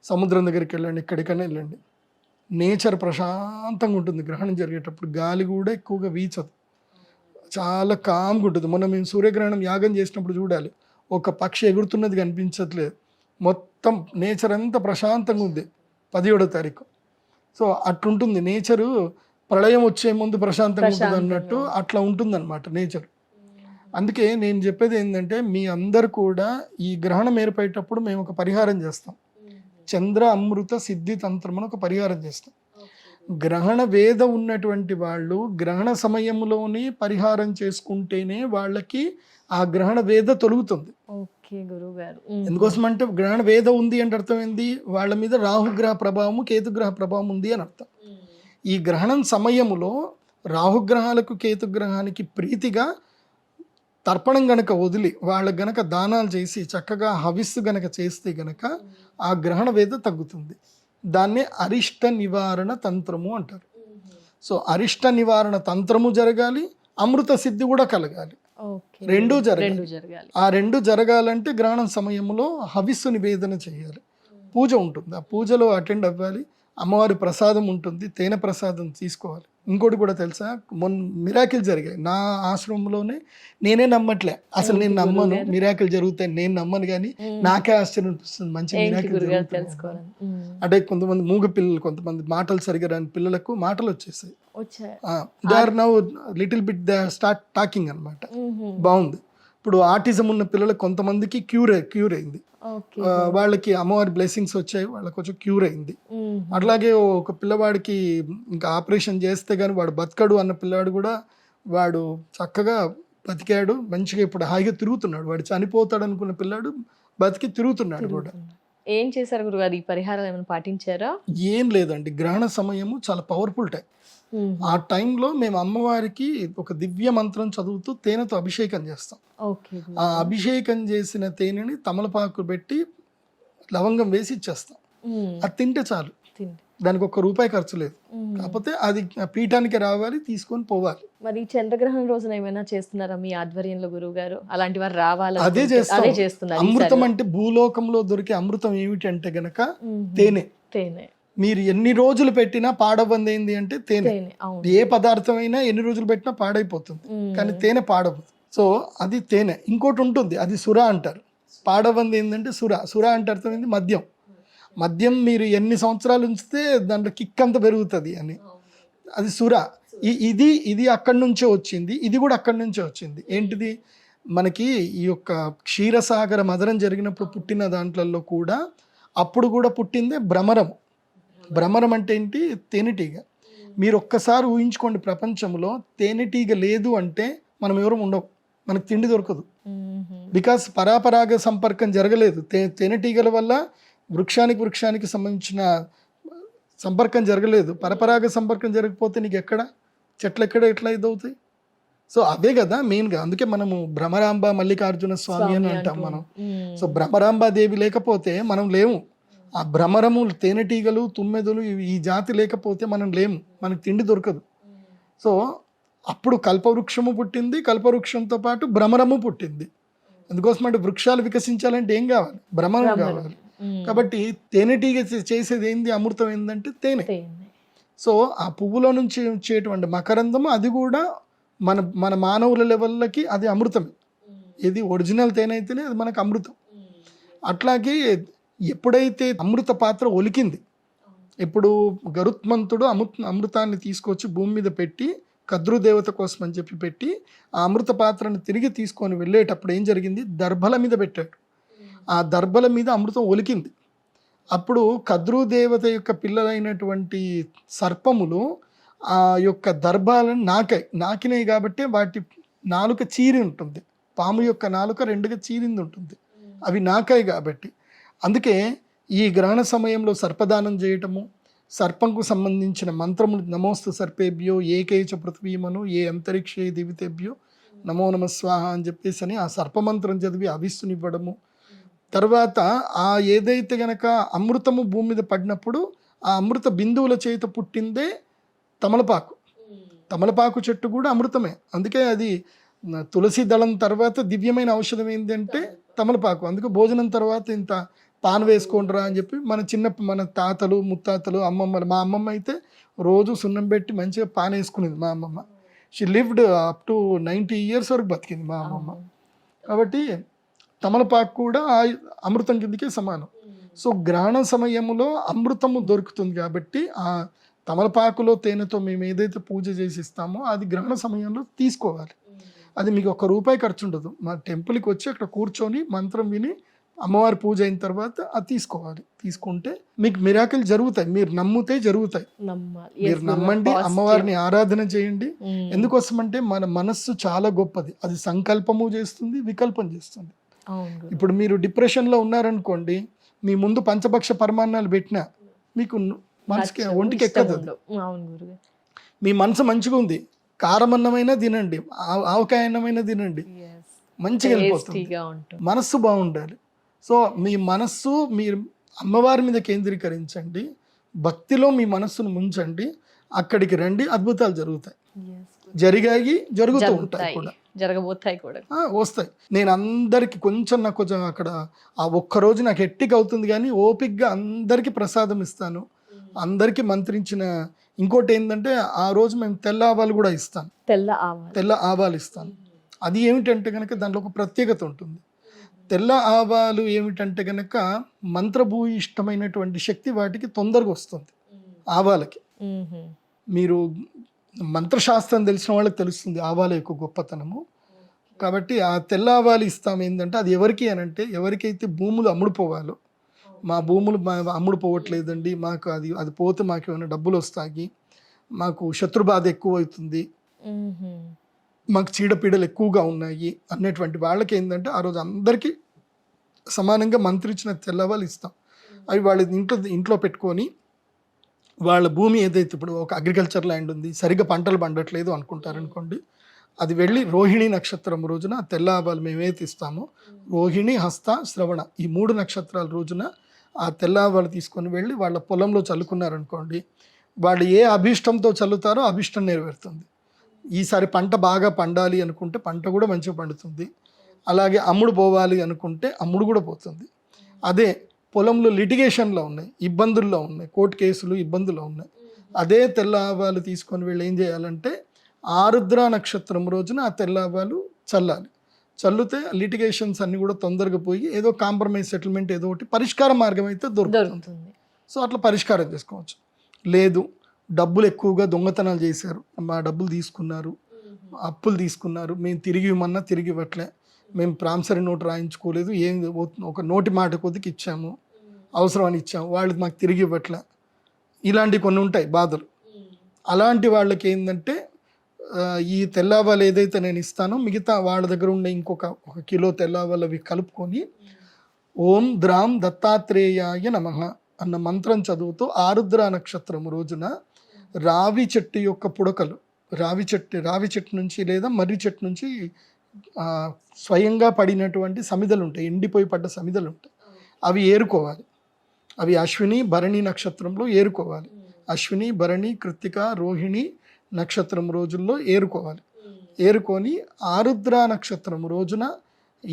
సముద్రం దగ్గరికి వెళ్ళండి, ఎక్కడికైనా వెళ్ళండి, నేచర్ ప్రశాంతంగా ఉంటుంది. గ్రహణం జరిగేటప్పుడు గాలి కూడా ఎక్కువగా వీచదు, చాలా కామ్గా ఉంటుంది. మొన్న మేము సూర్యగ్రహణం యాగం చేసినప్పుడు చూడాలి, ఒక పక్షి ఎగురుతున్నది కనిపించట్లేదు, మొత్తం నేచర్ అంతా ప్రశాంతంగా ఉంది 17వ తారీఖు. సో అట్లుంటుంది నేచరు, ప్రళయం వచ్చే ముందు ప్రశాంతంగా ఉంటుంది అన్నట్టు అట్లా ఉంటుందన్నమాట నేచర్. అందుకే నేను చెప్పేది ఏంటంటే మీ అందరు కూడా ఈ గ్రహణం ఏర్పడేటప్పుడు మేము ఒక పరిహారం చేస్తాం, చంద్ర అమృత సిద్ధి తంత్రం అని ఒక పరిహారం చేస్తాం. గ్రహణ వేద ఉన్నటువంటి వాళ్ళు గ్రహణ సమయంలోనే పరిహారం చేసుకుంటేనే వాళ్ళకి ఆ గ్రహణ వేద తొలుగుతుంది. ఎందుకోసం అంటే గ్రహణ వేద ఉంది అంటే అర్థం ఏంది, వాళ్ళ మీద రాహుగ్రహ ప్రభావము కేతుగ్రహ ప్రభావం ఉంది అని అర్థం. ఈ గ్రహణం సమయములో రాహుగ్రహాలకు కేతుగ్రహానికి ప్రీతిగా తర్పణం గనక వదిలి వాళ్ళకి గనక దానాలు చేసి చక్కగా హవిస్సు గనక చేస్తే గనక ఆ గ్రహణ వేద తగ్గుతుంది. దాన్నే అరిష్ట నివారణ తంత్రము అంటారు. సో అరిష్ట నివారణ తంత్రము జరగాలి, అమృత సిద్ధి కూడా కలగాలి, రెండూ జరగాలి. ఆ రెండు జరగాలంటే గ్రహణం సమయంలో హవిస్సు నివేదన చేయాలి, పూజ ఉంటుంది, ఆ పూజలో అటెండ్ అవ్వాలి, అమ్మవారి ప్రసాదం ఉంటుంది, తేనె ప్రసాదం తీసుకోవాలి. ఇంకోటి కూడా తెలుసా, మొన్న మిరాకిల్ జరిగాయి నా ఆశ్రమంలోనే. నేనే నమ్మట్లే అసలు, నేను నమ్మను మిరాకిల్ జరుగుతాయి, నేను నమ్మను, కానీ నాకే ఆశ్చర్యం అనిపిస్తుంది మంచి మిరాకిల్ జరుగుతాయి. అంటే కొంతమంది మూగ పిల్లలు, కొంతమంది మాటలు సరిగా రాని పిల్లలకు మాటలు వచ్చేసాయి. They are now little bit they start talking అనమాట, బాగుంది. ఇప్పుడు ఆటిజం ఉన్న పిల్లలకు కొంతమందికి క్యూర్ అయింది, వాళ్ళకి అమ్మవారి బ్లెస్సింగ్స్ వచ్చాయి, వాళ్ళకి కొంచెం క్యూర్ అయింది. అట్లాగే ఒక పిల్లవాడికి ఇంకా ఆపరేషన్ చేస్తే కానీ వాడు బతకడు అన్న పిల్లవాడు కూడా వాడు చక్కగా బతికాడు, మంచిగా ఇప్పుడు హాయిగా తిరుగుతున్నాడు. వాడు చనిపోతాడు అనుకున్న పిల్లాడు బతికి తిరుగుతున్నాడు కూడా. ఏం చేశారు గురుగారు, ఈ పరిహారాలు ఏమైనా పాటించారా? ఏం లేదండి, గ్రహణ సమయము చాలా పవర్ఫుల్ టైం. ఆ టైంలో మేము అమ్మవారికి ఒక దివ్య మంత్రం చదువుతూ తేనెతో అభిషేకం చేస్తాం. ఆ అభిషేకం చేసిన తేనెని తమలపాకు పెట్టి లవంగం వేసి ఇచ్చేస్తాం. అది తింటే చాలు, దానికి ₹1 ఖర్చు లేదు. కాకపోతే అది పీఠానికి రావాలి, తీసుకొని పోవాలి. మరి చంద్రగ్రహణం రోజున ఏమైనా చేస్తున్నారా మీ ఆధ్వర్యంలో గురువు గారు? అలాంటి వారు రావాలి, అదే చేస్తున్నారు. అమృతం అంటే భూలోకంలో దొరికే అమృతం ఏమిటి అంటే గనక తేనె. మీరు ఎన్ని రోజులు పెట్టినా పాడవంది ఏంది అంటే తేనె. ఏ పదార్థం అయినా ఎన్ని రోజులు పెట్టినా పాడైపోతుంది, కానీ తేనె పాడవదు. సో అది తేనె. ఇంకోటి ఉంటుంది, అది సుర అంటారు. పాడవంది ఏంటంటే సుర అంటే అర్థం ఏంది, మద్యం మీరు ఎన్ని సంవత్సరాలు ఉంచితే దాంట్లో కిక్ అంత పెరుగుతుంది అని, అది సుర. ఇది అక్కడి నుంచే వచ్చింది, ఇది కూడా అక్కడి నుంచే వచ్చింది. ఏంటిది, మనకి ఈ యొక్క క్షీరసాగర మదనం జరిగినప్పుడు పుట్టిన దాంట్లలో కూడా అప్పుడు కూడా పుట్టిందే భ్రమరం. భ్రమరం అంటే ఏంటి, తేనెటీగ. మీరు ఒక్కసారి ఊహించుకోండి, ప్రపంచంలో తేనెటీగ లేదు అంటే మనం ఎవరు ఉండవు, మనకు తిండి దొరకదు. బికాస్ పరాపరాగ సంపర్కం జరగలేదు. తేనెటీగల వల్ల వృక్షానికి సంబంధించిన సంపర్కం జరగలేదు. పరపరాగ సంపర్కం జరగకపోతే నీకు చెట్లు ఎట్లా ఇదవుతాయి? సో అవే కదా మెయిన్గా. అందుకే మనము భ్రమరాంబ మల్లికార్జున స్వామి అని అంటాం మనం. సో భ్రమరాంబాదేవి లేకపోతే మనం లేము. ఆ భ్రమరము, తేనెటీగలు, తుమ్మెదలు ఈ జాతి లేకపోతే మనం లేము, మనకు తిండి దొరకదు. సో అప్పుడు కల్పవృక్షము పుట్టింది, కల్పవృక్షంతో పాటు భ్రమరము పుట్టింది. ఎందుకోసం అంటే వృక్షాలు వికసించాలంటే ఏం కావాలి? భ్రమరం కావాలి. కాబట్టి తేనెటీగ చేసేది ఏంది? అమృతం ఏంటంటే తేనె. సో ఆ పువ్వులో నుంచి వచ్చేటువంటి మకరందము అది కూడా మన మన మానవుల లెవెల్కి అది అమృతమే. ఇది ఒరిజినల్ తేనె అయితేనే అది మనకు అమృతం. అట్లాగే ఎప్పుడైతే అమృత పాత్ర ఒలికింది, ఇప్పుడు గరుత్మంతుడు అమృతాన్ని తీసుకొచ్చి భూమి మీద పెట్టి కద్రుదేవత కోసం అని చెప్పి పెట్టి ఆ అమృత పాత్రను తిరిగి తీసుకొని వెళ్ళేటప్పుడు ఏం జరిగింది? దర్భల మీద పెట్టాడు. ఆ దర్భల మీద అమృతం ఒలికింది. అప్పుడు కద్రుదేవత యొక్క పిల్లలైనటువంటి సర్పములు ఆ యొక్క దర్భాలను నాకినాయి కాబట్టి వాటి నాలుక చీరి ఉంటుంది. పాము యొక్క నాలుక రెండుగా చీరింది ఉంటుంది, అవి నాకాయి కాబట్టి. అందుకే ఈ గ్రహణ సమయంలో సర్పదానం చేయటము, సర్పంకు సంబంధించిన మంత్రములు నమోస్తు సర్పేభ్యో ఏకైచ పృథ్వీమను ఏ అంతరిక్షే దివితేభ్యో నమో నమ స్వాహ అని చెప్పేసి అని ఆ సర్పమంత్రం చదివి అవిస్సునివ్వడము. తర్వాత ఆ ఏదైతే గనక అమృతము భూమి మీద పడినప్పుడు ఆ అమృత బిందువుల చేత పుట్టిందే తమలపాకు. తమలపాకు చెట్టు కూడా అమృతమే. అందుకే అది తులసి దళం తర్వాత దివ్యమైన ఔషధం ఏంటంటే తమలపాకు. అందుకే భోజనం తర్వాత ఇంత పాన్ వేసుకోండిరా అని చెప్పి మన తాతలు ముత్తాతలు అమ్మమ్మలు, మా అమ్మమ్మ అయితే రోజు సున్నం పెట్టి మంచిగా పాన్ వేసుకునేది మా అమ్మమ్మ. She lived up to 90 years వరకు బతికింది మా అమ్మమ్మ. కాబట్టి తమలపాకు కూడా అమృతం కిందకే సమానం. సో గ్రహణ సమయంలో అమృతము దొరుకుతుంది కాబట్టి ఆ తమలపాకులో తేనెతో మేము ఏదైతే పూజ చేసి ఇస్తామో అది గ్రహణ సమయంలో తీసుకోవాలి. అది మీకు ₹1 ఖర్చు ఉండదు. మా టెంపుల్కి వచ్చి అక్కడ కూర్చొని మంత్రం విని అమ్మవారి పూజ అయిన తర్వాత అది తీసుకోవాలి. తీసుకుంటే మీకు మిరాకిల్ జరుగుతాయి. మీరు నమ్మితే జరుగుతాయి. మీరు నమ్మండి, అమ్మవారిని ఆరాధన చేయండి. ఎందుకోసం అంటే మన మనస్సు చాలా గొప్పది. అది సంకల్పము చేస్తుంది, వికల్పం చేస్తుంది. ఇప్పుడు మీరు డిప్రెషన్లో ఉన్నారనుకోండి, మీ ముందు పంచభక్ష పరమాన్నాలు పెట్టినా మీకు మనసుకి ఒంటికి ఎక్కదు. మీ మనసు మంచిగా ఉంది, కారం అన్నమైనా తినండి, ఆవకాయ అన్నమైనా తినండి, మంచిగా వెళ్ళిపోతుంది. మనస్సు బాగుండాలి. సో మీ మనస్సు మీరు అమ్మవారి మీద కేంద్రీకరించండి, భక్తిలో మీ మనస్సును ముంచండి, అక్కడికి రండి, అద్భుతాలు జరుగుతాయి. జరుగుతూ ఉంటాయి కూడా, జరగబోతాయి కూడా, వస్తాయి. నేను అందరికి నాకు కొంచెం అక్కడ ఆ ఒక్కరోజు నాకు హెట్టిక్ అవుతుంది కానీ ఓపిక్గా అందరికీ ప్రసాదం ఇస్తాను, అందరికీ మంత్రించిన. ఇంకోటి ఏంటంటే ఆ రోజు మేము తెల్ల ఆవాలు కూడా ఇస్తాను. తెల్ల ఆవాలు ఇస్తాను. అది ఏమిటంటే కనుక దాంట్లో ఒక ప్రత్యేకత ఉంటుంది. తెల్ల ఆవాలు ఏమిటంటే కనుక మంత్రభూయిష్టమైనటువంటి శక్తి వాటికి తొందరగా వస్తుంది. ఆవాలకి మీరు మంత్రశాస్త్రం తెలిసిన వాళ్ళకి తెలుస్తుంది ఆవాల యొక్క గొప్పతనము. కాబట్టి ఆ తెల్ల ఆవాలు ఇస్తాం. ఏంటంటే అది ఎవరికి అనంటే ఎవరికైతే భూములు అమ్ముడుపోవాలో, మా భూములు అమ్ముడుపోవట్లేదండి, మాకు అది పోతే మాకు ఏమైనా డబ్బులు వస్తాయి, మాకు శత్రుబాధ ఎక్కువ అవుతుంది, మాకు చీడపీడలు ఎక్కువగా ఉన్నాయి అన్నటువంటి వాళ్ళకి ఏంటంటే ఆ రోజు అందరికీ సమానంగా మంత్రించిన తెల్లవాళ్ళు ఇస్తాం. అవి వాళ్ళ ఇంట్లో పెట్టుకొని వాళ్ళ భూమి ఏదైతే ఇప్పుడు ఒక అగ్రికల్చర్ ల్యాండ్ ఉంది, సరిగ్గా పంటలు పండట్లేదు అనుకుంటారనుకోండి, అది వెళ్ళి రోహిణి నక్షత్రం రోజున తెల్ల ఆవాలు మేమైతే ఇస్తామో, రోహిణి, హస్త, శ్రవణ ఈ 3 నక్షత్రాల రోజున ఆ తెల్ల ఆవాలు తీసుకొని వెళ్ళి వాళ్ళ పొలంలో చల్లుకున్నారనుకోండి, వాళ్ళు ఏ అభిష్టంతో చల్లుతారో అభిష్టం నెరవేరుతుంది. ఈసారి పంట బాగా పండాలి అనుకుంటే పంట కూడా మంచిగా పండుతుంది. అలాగే అమ్ముడు పోవాలి అనుకుంటే అమ్ముడు కూడా పోతుంది. అదే పొలంలో లిటిగేషన్లో ఉన్నాయి, ఇబ్బందుల్లో ఉన్నాయి, కోర్టు కేసులు ఇబ్బందులు ఉన్నాయి, అదే తెల్ల ఆవాలు తీసుకొని వెళ్ళి ఏం చేయాలంటే ఆరుద్ర నక్షత్రం రోజున ఆ తెల్ల ఆవాలు చల్లాలి. చల్లితే లిటిగేషన్స్ అన్ని కూడా తొందరగా పోయి ఏదో కాంప్రమైజ్ సెటిల్మెంట్ ఏదో ఒకటి పరిష్కార మార్గం అయితే దొరుకుతుంది. సో అట్లా పరిష్కారం చేసుకోవచ్చు. లేదు డబ్బులు ఎక్కువగా దొంగతనాలు చేశారు, మా డబ్బులు తీసుకున్నారు, అప్పులు తీసుకున్నారు, మేము తిరిగి ఇవ్వమన్నా తిరిగి ఇవ్వట్లే, మేము ప్రామిసరీ నోట్ రాయించుకోలేదు, ఏం ఒక నోటి మాట కొద్దికి ఇచ్చాము, అవసరం అని ఇచ్చాము, వాళ్ళు మాకు తిరిగి ఇవ్వట్లే, ఇలాంటివి కొన్ని ఉంటాయి బాధలు. అలాంటి వాళ్ళకి ఏంటంటే ఈ తెల్లవాళ్ళు ఏదైతే నేను ఇస్తానో మిగతా వాళ్ళ దగ్గర ఉండే ఒక కిలో తెల్లవాళ్ళు అవి కలుపుకొని ఓం ద్రాం దత్తాత్రేయాయ నమః అన్న మంత్రం చదువుతూ ఆరుద్ర నక్షత్రం రోజున రావి చెట్టు యొక్క పుడకలు, రావి చెట్టు నుంచి లేదా మర్రి చెట్టు నుంచి స్వయంగా పడినటువంటి సమిదలు ఉంటాయి, ఎండిపోయి పడ్డ సమిదలు ఉంటాయి, అవి ఏరుకోవాలి. అవి అశ్విని భరణి నక్షత్రంలో ఏరుకోవాలి. అశ్విని భరణి కృత్తిక రోహిణి నక్షత్రం రోజుల్లో ఏరుకోవాలి. ఏరుకొని ఆరుద్ర నక్షత్రం రోజున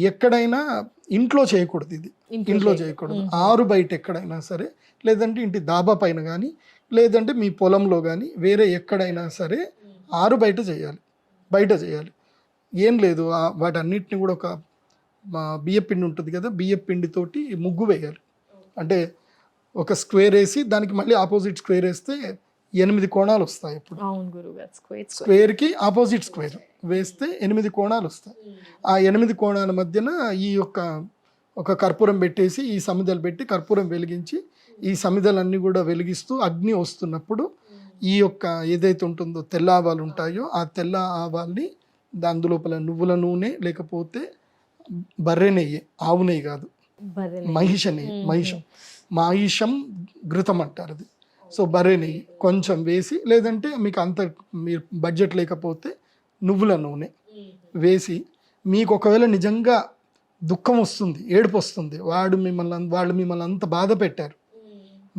ఎక్కడైనా ఇంట్లో చేయకూడదు. ఇది ఇంట్లో చేయకూడదు. ఆరు బయట ఎక్కడైనా సరే, లేదంటే ఇంటి దాబా పైన కానీ, లేదంటే మీ పొలంలో కానీ, వేరే ఎక్కడైనా సరే ఆరు బయట చేయాలి. బయట చేయాలి. ఏం లేదు, వాటన్నిటిని కూడా ఒక బియ్యపిండి ఉంటుంది కదా, బియ్యపిండితోటి ముగ్గు వేయాలి. అంటే ఒక స్క్వేర్ వేసి దానికి మళ్ళీ ఆపోజిట్ స్క్వేర్ వేస్తే 8 కోణాలు వస్తాయి. ఇప్పుడు స్క్వేర్కి ఆపోజిట్ స్క్వేర్ వేస్తే 8 కోణాలు వస్తాయి. ఆ 8 కోణాల మధ్యన ఈ యొక్క ఒక కర్పూరం పెట్టేసి, ఈ సమిదలు పెట్టి కర్పూరం వెలిగించి, ఈ సమిదలన్నీ కూడా వెలిగిస్తూ అగ్ని వస్తున్నప్పుడు ఈ యొక్క ఏదైతే ఉంటుందో తెల్ల ఆవాలు ఉంటాయో ఆ తెల్ల ఆవాల్ని దాని లోపల నువ్వుల నూనె, లేకపోతే బర్రె నెయ్యి, ఆవు నెయ్యి కాదు, మహిష నెయ్యి, మాయిషం ఘృతం అంటారు అది. సో బర్రె నెయ్యి కొంచెం వేసి, లేదంటే మీకు అంత మీరు బడ్జెట్ లేకపోతే నువ్వుల నూనె వేసి, మీకు ఒకవేళ నిజంగా దుఃఖం వస్తుంది, ఏడుపు వస్తుంది, వాళ్ళు మిమ్మల్ని అంత బాధ పెట్టారు,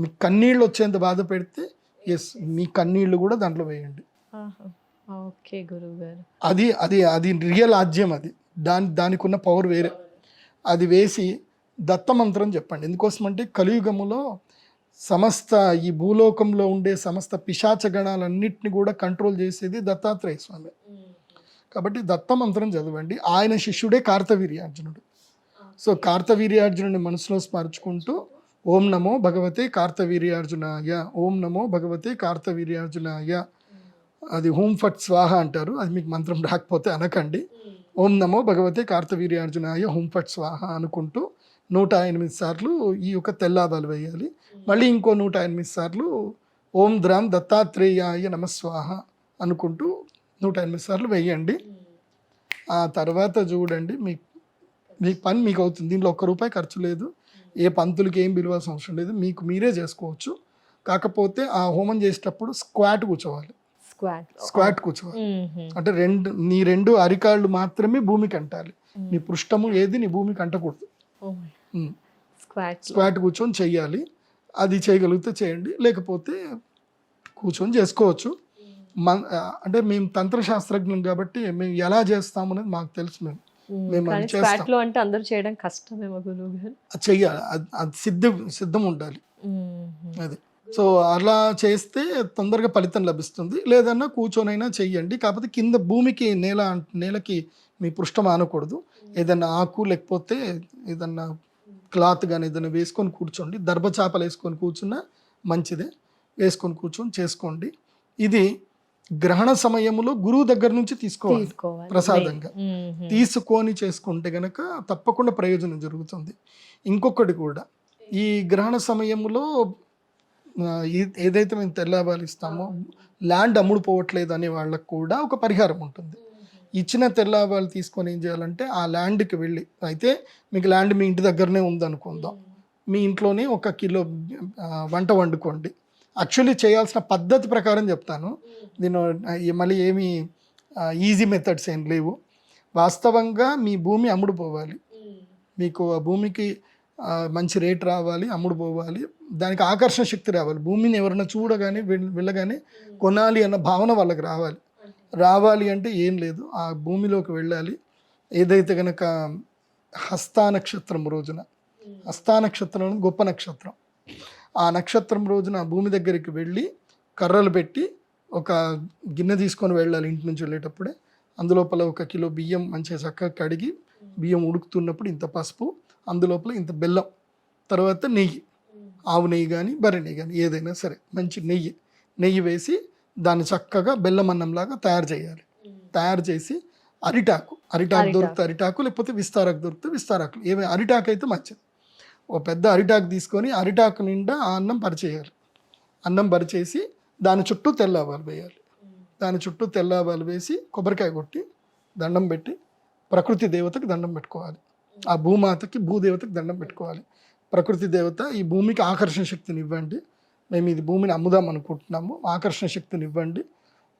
మీకు కన్నీళ్ళు వచ్చేంత బాధ పెడితే ఎస్ మీ కన్నీళ్ళు కూడా దాంట్లో వేయండి. ఓకే గురువు గారు, అది అది అది రియల్ ఆజ్యం. అది దానికి ఉన్న పవర్ వేరే. అది వేసి దత్తమంత్రం చెప్పండి. ఎందుకోసమంటే కలియుగములో సమస్త ఈ భూలోకంలో ఉండే సమస్త పిశాచ గణాలన్నింటినీ కూడా కంట్రోల్ చేసేది దత్తాత్రేయ స్వామి. కాబట్టి దత్తమంత్రం చదవండి. ఆయన శిష్యుడే కార్తవీర్యార్జునుడు. సో కార్తవీర్యార్జునుడిని మనసులో స్మరించుకుంటూ ఓం నమో భగవతే కార్తవీర్యార్జునాయ, ఓం నమో భగవతే కార్తవీర్యార్జునాయ, అది హూం ఫట్ స్వాహ అంటారు. అది మీకు మంత్రం రాకపోతే అనకండి. ఓం నమో భగవతే కార్తవీర్యార్జునాయ హూం ఫట్ స్వాహ అనుకుంటూ 108 సార్లు ఈ యొక్క తెల్లావాలు వేయాలి. మళ్ళీ ఇంకో 108 సార్లు ఓం ద్రాం దత్తాత్రేయాయ నమస్వాహ అనుకుంటూ 108 సార్లు వేయండి. ఆ తర్వాత చూడండి మీ పని మీకు అవుతుంది. దీంట్లో ₹1 ఖర్చు లేదు. ఏ పంతులకి ఏం పిలవాల్సిన అవసరం లేదు. మీకు మీరే చేసుకోవచ్చు. కాకపోతే ఆ హోమం చేసేటప్పుడు స్క్వాట్ కూర్చోవాలి. స్క్వాట్ కూర్చోవాలి అంటే నీ 2 అరికాళ్ళు మాత్రమే భూమికి అంటాలి. నీ పృష్ఠము ఏది నీ భూమికి అంటకూడదు. స్క్వాట్ కూర్చొని చెయ్యాలి. అది చేయగలిగితే చేయండి, లేకపోతే కూర్చొని చేసుకోవచ్చు. అంటే మేము తంత్రశాస్త్రజ్ఞం కాబట్టి మేము ఎలా చేస్తాము అనేది మాకు తెలుసు. మేము అంటే అందరూ చేయడం కష్టమేమో గురువు గారు. చెయ్యాలి, అది సిద్ధం ఉండాలి. అది సో అలా చేస్తే తొందరగా ఫలితం లభిస్తుంది. లేదన్నా కూర్చొనైనా చెయ్యండి. కాకపోతే కింద భూమికి నేలకి మీ పృష్ఠం ఆనకూడదు. ఏదన్నా ఆకు లేకపోతే ఏదన్నా క్లాత్ కానీ ఏదైనా వేసుకొని కూర్చోండి. దర్భచాపలు వేసుకొని కూర్చున్నా మంచిదే. వేసుకొని కూర్చొని చేసుకోండి. ఇది గ్రహణ సమయంలో గురువు దగ్గర నుంచి తీసుకోవాలి ప్రసాదంగా. తీసుకొని చేసుకుంటే గనక తప్పకుండా ప్రయోజనం జరుగుతుంది. ఇంకొకటి కూడా, ఈ గ్రహణ సమయంలో ఏదైతే మేము తెల్లవాలు ఇస్తామో ల్యాండ్ అమ్ముడు పోవట్లేదు అనే వాళ్ళకు కూడా ఒక పరిహారం ఉంటుంది. ఇచ్చిన తెల్లవాలు తీసుకొని ఏం చేయాలంటే ఆ ల్యాండ్కి వెళ్ళి, అయితే మీకు ల్యాండ్ మీ ఇంటి దగ్గరనే ఉందనుకుందాం, మీ ఇంట్లోనే 1 కిలో వంట వండుకోండి. యాక్చువల్లీ చేయాల్సిన పద్ధతి ప్రకారం చెప్తాను. దీని మళ్ళీ ఏమి ఈజీ మెథడ్స్ ఏం లేవు. వాస్తవంగా మీ భూమి అమ్ముడు పోవాలి, మీకు ఆ భూమికి మంచి రేట్ రావాలి, అమ్ముడు పోవాలి, దానికి ఆకర్షణ శక్తి రావాలి. భూమిని ఎవరైనా చూడగానే వెళ్ళగానే కొనాలి అన్న భావన వాళ్ళకి రావాలి అంటే ఏం లేదు, ఆ భూమిలోకి వెళ్ళాలి. ఏదైతే కనుక హస్తా నక్షత్రం రోజున, హస్తా నక్షత్రం గొప్ప నక్షత్రం, ఆ నక్షత్రం రోజున భూమి దగ్గరికి వెళ్ళి కర్రలు పెట్టి ఒక గిన్నె తీసుకొని వెళ్ళాలి. ఇంటి నుంచి వెళ్ళేటప్పుడే అందులోపల 1 కిలో బియ్యం మంచిగా చక్కగా కడిగి, బియ్యం ఉడుకుతున్నప్పుడు ఇంత పసుపు, అందులోపల ఇంత బెల్లం, తర్వాత నెయ్యి, ఆవు నెయ్యి కానీ బర్రె నెయ్యి కానీ ఏదైనా సరే మంచి నెయ్యి వేసి దాన్ని చక్కగా బెల్లం అన్నంలాగా తయారు చేయాలి. తయారు చేసి అరిటాకు దొరికితే అరిటాకు, లేకపోతే విస్తారాకు దొరికితే విస్తారాకులు, ఏమి అరిటాకు అయితే మంచిది. ఒక పెద్ద అరిటాకు తీసుకొని అరిటాకు నిండా ఆ అన్నం పరిచేయాలి. అన్నం పరిచేసి దాని చుట్టూ తెల్లవాలు వేయాలి. దాని చుట్టూ తెల్లవాలు వేసి కొబ్బరికాయ కొట్టి దండం పెట్టి ప్రకృతి దేవతకి దండం పెట్టుకోవాలి. ఆ భూమాతకి భూదేవతకి దండం పెట్టుకోవాలి. ప్రకృతి దేవత, ఈ భూమికి ఆకర్షణ శక్తిని ఇవ్వండి, మేము ఇది భూమిని అమ్ముదాం అనుకుంటున్నాము, ఆకర్షణ శక్తిని ఇవ్వండి.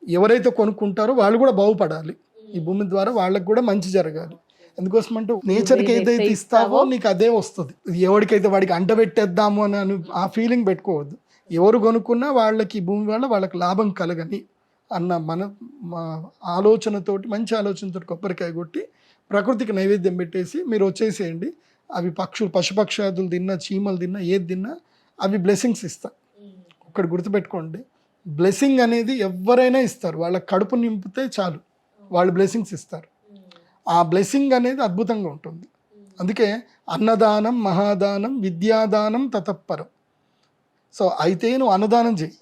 ఎవరైతే కొనుక్కుంటారో వాళ్ళు కూడా బాగుపడాలి, ఈ భూమి ద్వారా వాళ్ళకు కూడా మంచి జరగాలి. ఎందుకోసం అంటే నేచర్కి ఏదైతే ఇస్తావో నీకు అదే వస్తుంది. ఎవరికైతే వాడికి అంటబెట్టేద్దాము అని ఆ ఫీలింగ్ పెట్టుకోవద్దు. ఎవరు కొనుక్కున్నా వాళ్ళకి భూమి వల్ల వాళ్ళకి లాభం కలగని అన్న మా ఆలోచనతోటి, మంచి ఆలోచనతో కొబ్బరికాయ కొట్టి ప్రకృతికి నైవేద్యం పెట్టేసి మీరు వచ్చేసేయండి. అవి పశుపక్షాదులు తిన్నా, చీమలు తిన్నా, ఏది తిన్నా అవి బ్లెస్సింగ్స్ ఇస్తాయి. ఒకటి గుర్తుపెట్టుకోండి, బ్లెస్సింగ్ అనేది ఎవరైనా ఇస్తారు. వాళ్ళ కడుపు నింపితే చాలు వాళ్ళు బ్లెస్సింగ్స్ ఇస్తారు. ఆ బ్లెస్సింగ్ అనేది అద్భుతంగా ఉంటుంది. అందుకే అన్నదానం మహాదానం విద్యాదానం తతపరం. సో అయితే నువ్వు అన్నదానం చేయి,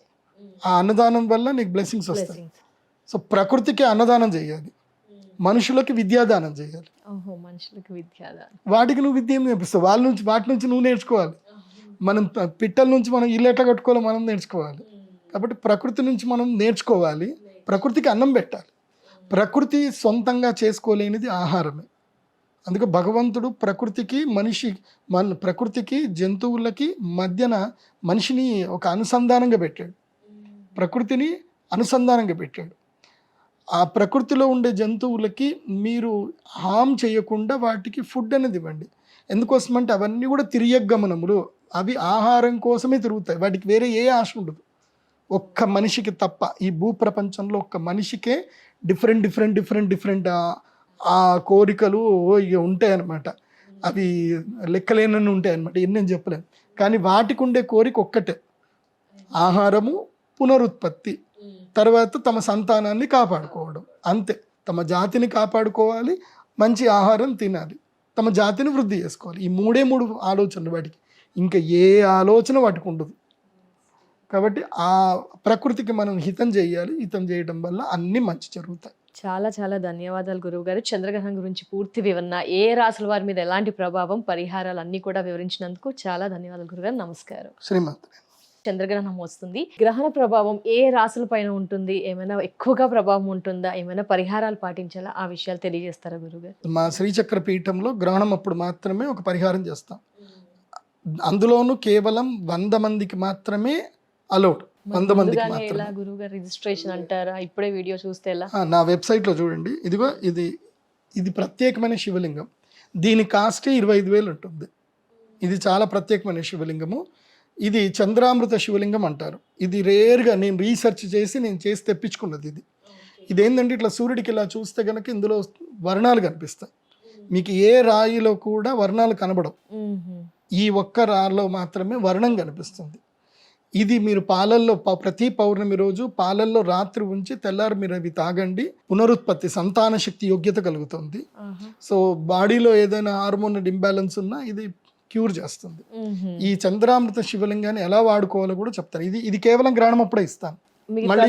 ఆ అన్నదానం వల్ల నీకు బ్లెస్సింగ్స్ వస్తాయి. సో ప్రకృతికి అన్నదానం చేయాలి, మనుషులకి విద్యాదానం చేయాలి. మనుషులకి విద్యాదానం, వాటికి నువ్వు విద్య నేర్పిస్తావు. వాటి నుంచి నువ్వు నేర్చుకోవాలి. మనం పిట్టల నుంచి మనం ఇల్లు ఎట్లా కట్టుకోవాలో మనం నేర్చుకోవాలి. కాబట్టి ప్రకృతి నుంచి మనం నేర్చుకోవాలి, ప్రకృతికి అన్నం పెట్టాలి. ప్రకృతి సొంతంగా చేసుకోలేనిది ఆహారమే. అందుకే భగవంతుడు ప్రకృతికి జంతువులకి మధ్యన మనిషిని ఒక అనుసంధానంగా పెట్టాడు, ప్రకృతిని అనుసంధానంగా పెట్టాడు. ఆ ప్రకృతిలో ఉండే జంతువులకి మీరు హామ్ చేయకుండా వాటికి ఫుడ్ అనేది ఇవ్వండి. ఎందుకోసమంటే అవన్నీ కూడా తిరియగమనములు, అవి ఆహారం కోసమే తిరుగుతాయి, వాటికి వేరే ఏ ఆశ ఉండదు. ఒక్క మనిషికి తప్ప ఈ భూప్రపంచంలో ఒక్క మనిషికే డిఫరెంట్ ఆ కోరికలు ఉంటాయన్నమాట. అవి లెక్కలేనని ఉంటాయన్నమాట, ఎన్ని నేను చెప్పలేను. కానీ వాటికి ఉండే కోరిక ఒక్కటే, ఆహారము, పునరుత్పత్తి, తర్వాత తమ సంతానాన్ని కాపాడుకోవడం. అంతే, తమ జాతిని కాపాడుకోవాలి, మంచి ఆహారం తినాలి, తమ జాతిని వృద్ధి చేసుకోవాలి. ఈ మూడు ఆలోచనలు వాటికి, ఇంకా ఏ ఆలోచన వాటికి ఉండదు. కాబట్టి ఆ ప్రకృతికి మనం హితం చేయాలి. హితం చేయడం వల్ల అన్నీ మంచి జరుగుతాయి. చాలా చాలా ధన్యవాదాలు గురువు గారు. చంద్రగ్రహణం గురించి పూర్తి వివరణ, ఏ రాసుల వారి మీద ఎలాంటి ప్రభావం, పరిహారాలు అన్నీ కూడా వివరించినందుకు చాలా ధన్యవాదాలు గురుగారు. నమస్కారం. శ్రీమంత్. చంద్రగ్రహణం వస్తుంది, గ్రహణ ప్రభావం ఏ రాసుల పైన ఉంటుంది, ఏమైనా ఎక్కువగా ప్రభావం ఉంటుందా, ఏమైనా పరిహారాలు పాటించాలా, ఆ విషయాలు తెలియజేస్తారా గురుగారు? మా శ్రీచక్ర పీఠంలో గ్రహణం అప్పుడు మాత్రమే ఒక పరిహారం చేస్తాం. అందులోనూ కేవలం 100 మందికి మాత్రమే అలౌడ్. 100 మందికి మాత్రమే. ఎలా గురుగారు రిజిస్ట్రేషన్ అంటారా? ఇప్పుడే వీడియో చూస్తే ఎలా? నా వెబ్సైట్లో చూడండి. ఇదిగో ఇది ప్రత్యేకమైన శివలింగం. దీని కాస్ట్ 25,000 ఉంటుంది. ఇది చాలా ప్రత్యేకమైన శివలింగము. ఇది చంద్రామృత శివలింగం అంటారు. ఇది రేర్గా నేను రీసెర్చ్ చేసి తెప్పించుకున్నది. ఇదేంటంటే ఇట్లా సూర్యుడికి ఇలా చూస్తే కనుక ఇందులో వర్ణాలు కనిపిస్తాయి. మీకు ఏ రాయిలో కూడా వర్ణాలు కనబడవు, ఈ ఒక్క రాయిలో మాత్రమే వర్ణం కనిపిస్తుంది. ఇది మీరు పాలల్లో ప్రతి పౌర్ణమి రోజు పాలల్లో రాత్రి ఉంచి తెల్లారి మీరు అవి తాగండి. పునరుత్పత్తి, సంతాన శక్తి యోగ్యత కలుగుతుంది. సో బాడీలో ఏదైనా హార్మోన్ ఇంబ్యాలెన్స్ ఉన్నా ఇది క్యూర్ చేస్తుంది. ఈ చంద్రామృత శివలింగాన్ని ఎలా వాడుకోవాలో కూడా చెప్తాను. ఇది కేవలం గ్రహణం అప్పుడే ఇస్తాను, మళ్ళీ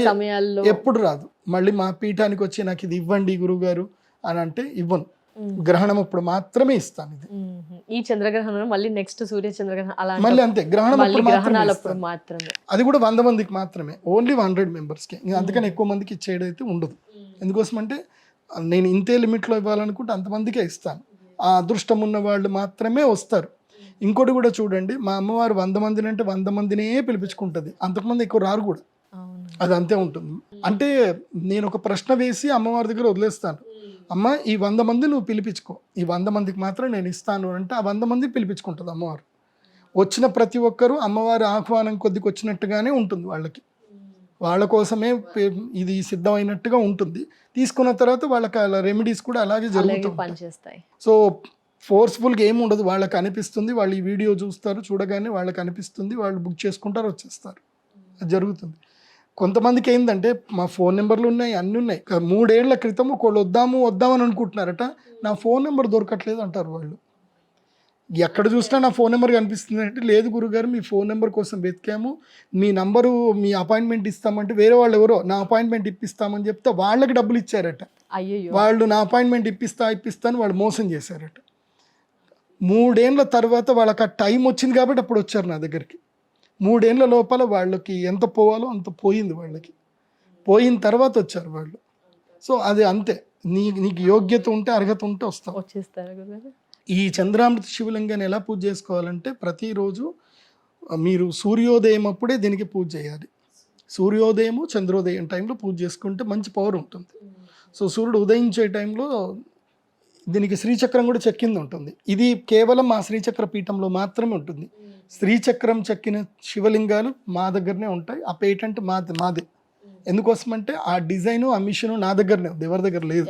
ఎప్పుడు రాదు. మళ్ళీ మా పీఠానికి వచ్చి నాకు ఇది ఇవ్వండి గురువు గారు అని అంటే ఇవ్వను. గ్రహణం అప్పుడు మాత్రమే ఇస్తాను. ఇది ఈ చంద్రగ్రహణం మళ్ళీ నెక్స్ట్ సూర్య చంద్రగ్రహణం అలా మళ్ళీ అంతే, గ్రహణం మాత్రమే. అది కూడా 100 మందికి మాత్రమే, ఓన్లీ 100 మెంబర్స్కి. అందుకని ఎక్కువ మందికి ఇచ్చేయడం అయితే ఉండదు. ఎందుకోసం అంటే నేను ఇంతే లిమిట్లో ఇవ్వాలనుకుంటే అంతమందికే ఇస్తాను. ఆ అదృష్టం ఉన్న వాళ్ళు మాత్రమే వస్తారు. ఇంకోటి కూడా చూడండి, మా అమ్మవారు 100 మందిని అంటే 100 మందినే పిలిపించుకుంటుంది, అంతకుమంది ఎక్కువ రారు కూడా. అది అంతే ఉంటుంది. అంటే నేను ఒక ప్రశ్న వేసి అమ్మవారి దగ్గర వదిలేస్తాను, అమ్మ ఈ 100 మంది నువ్వు పిలిపించుకో, ఈ 100 మందికి మాత్రం నేను ఇస్తాను అంటే ఆ 100 మంది పిలిపించుకుంటుంది అమ్మవారు. వచ్చిన ప్రతి ఒక్కరూ అమ్మవారి ఆహ్వానం కొద్దికి వచ్చినట్టుగానే ఉంటుంది వాళ్ళకి, వాళ్ళ కోసమే ఇది సిద్ధమైనట్టుగా ఉంటుంది. తీసుకున్న తర్వాత వాళ్ళకి అలా రెమెడీస్ కూడా అలాగే జరుగుతాయి. సో ఫోర్స్ఫుల్గా ఏమి ఉండదు, వాళ్ళకి అనిపిస్తుంది, వాళ్ళు ఈ వీడియో చూస్తారు, చూడగానే వాళ్ళకి అనిపిస్తుంది, వాళ్ళు బుక్ చేసుకుంటారు, వచ్చేస్తారు. అది జరుగుతుంది. కొంతమందికి ఏంటంటే మా ఫోన్ నెంబర్లు ఉన్నాయి, అన్నీ ఉన్నాయి. 3 ఏళ్ల క్రితం ఒకళ్ళు వద్దామని అనుకుంటున్నారట, నా ఫోన్ నెంబర్ దొరకట్లేదు అంటారు వాళ్ళు. ఎక్కడ చూసినా నా ఫోన్ నెంబర్ కనిపిస్తుంది అంటే, లేదు గురుగారు మీ ఫోన్ నెంబర్ కోసం వెతికాము, మీ నంబరు మీ అపాయింట్మెంట్ ఇస్తామంటే వేరే వాళ్ళు ఎవరో నా అపాయింట్మెంట్ ఇప్పిస్తామని చెప్తే వాళ్ళకి డబ్బులు ఇచ్చారట. వాళ్ళు నా అపాయింట్మెంట్ ఇప్పిస్తాను వాళ్ళు మోసం చేశారట. 3 ఏళ్ల తర్వాత వాళ్ళకి ఆ టైం వచ్చింది కాబట్టి అప్పుడు వచ్చారు నా దగ్గరికి. 3 ఏళ్ల లోపల వాళ్ళకి ఎంత పోవాలో అంత పోయింది, వాళ్ళకి పోయిన తర్వాత వచ్చారు వాళ్ళు. సో అది అంతే, నీకు యోగ్యత ఉంటే అర్హత ఉంటే వచ్చేస్తారు. ఈ చంద్రామృత శివలింగాన్ని ఎలా పూజ చేసుకోవాలంటే, ప్రతిరోజు మీరు సూర్యోదయం అప్పుడే దీనికి పూజ చేయాలి. సూర్యోదయము చంద్రోదయం టైంలో పూజ చేసుకుంటే మంచి పవర్ ఉంటుంది. సో సూర్యుడు ఉదయించే టైంలో దీనికి శ్రీచక్రం కూడా చెక్కింది ఉంటుంది. ఇది కేవలం మా శ్రీచక్ర పీఠంలో మాత్రమే ఉంటుంది. శ్రీచక్రం చెక్కిన శివలింగాలు మా దగ్గరనే ఉంటాయి. ఆ పేటెంట్ మాదే. ఎందుకోసమంటే ఆ డిజైన్ ఆ మిషన్ నా దగ్గరనే ఉంది, ఎవరి దగ్గర లేదు.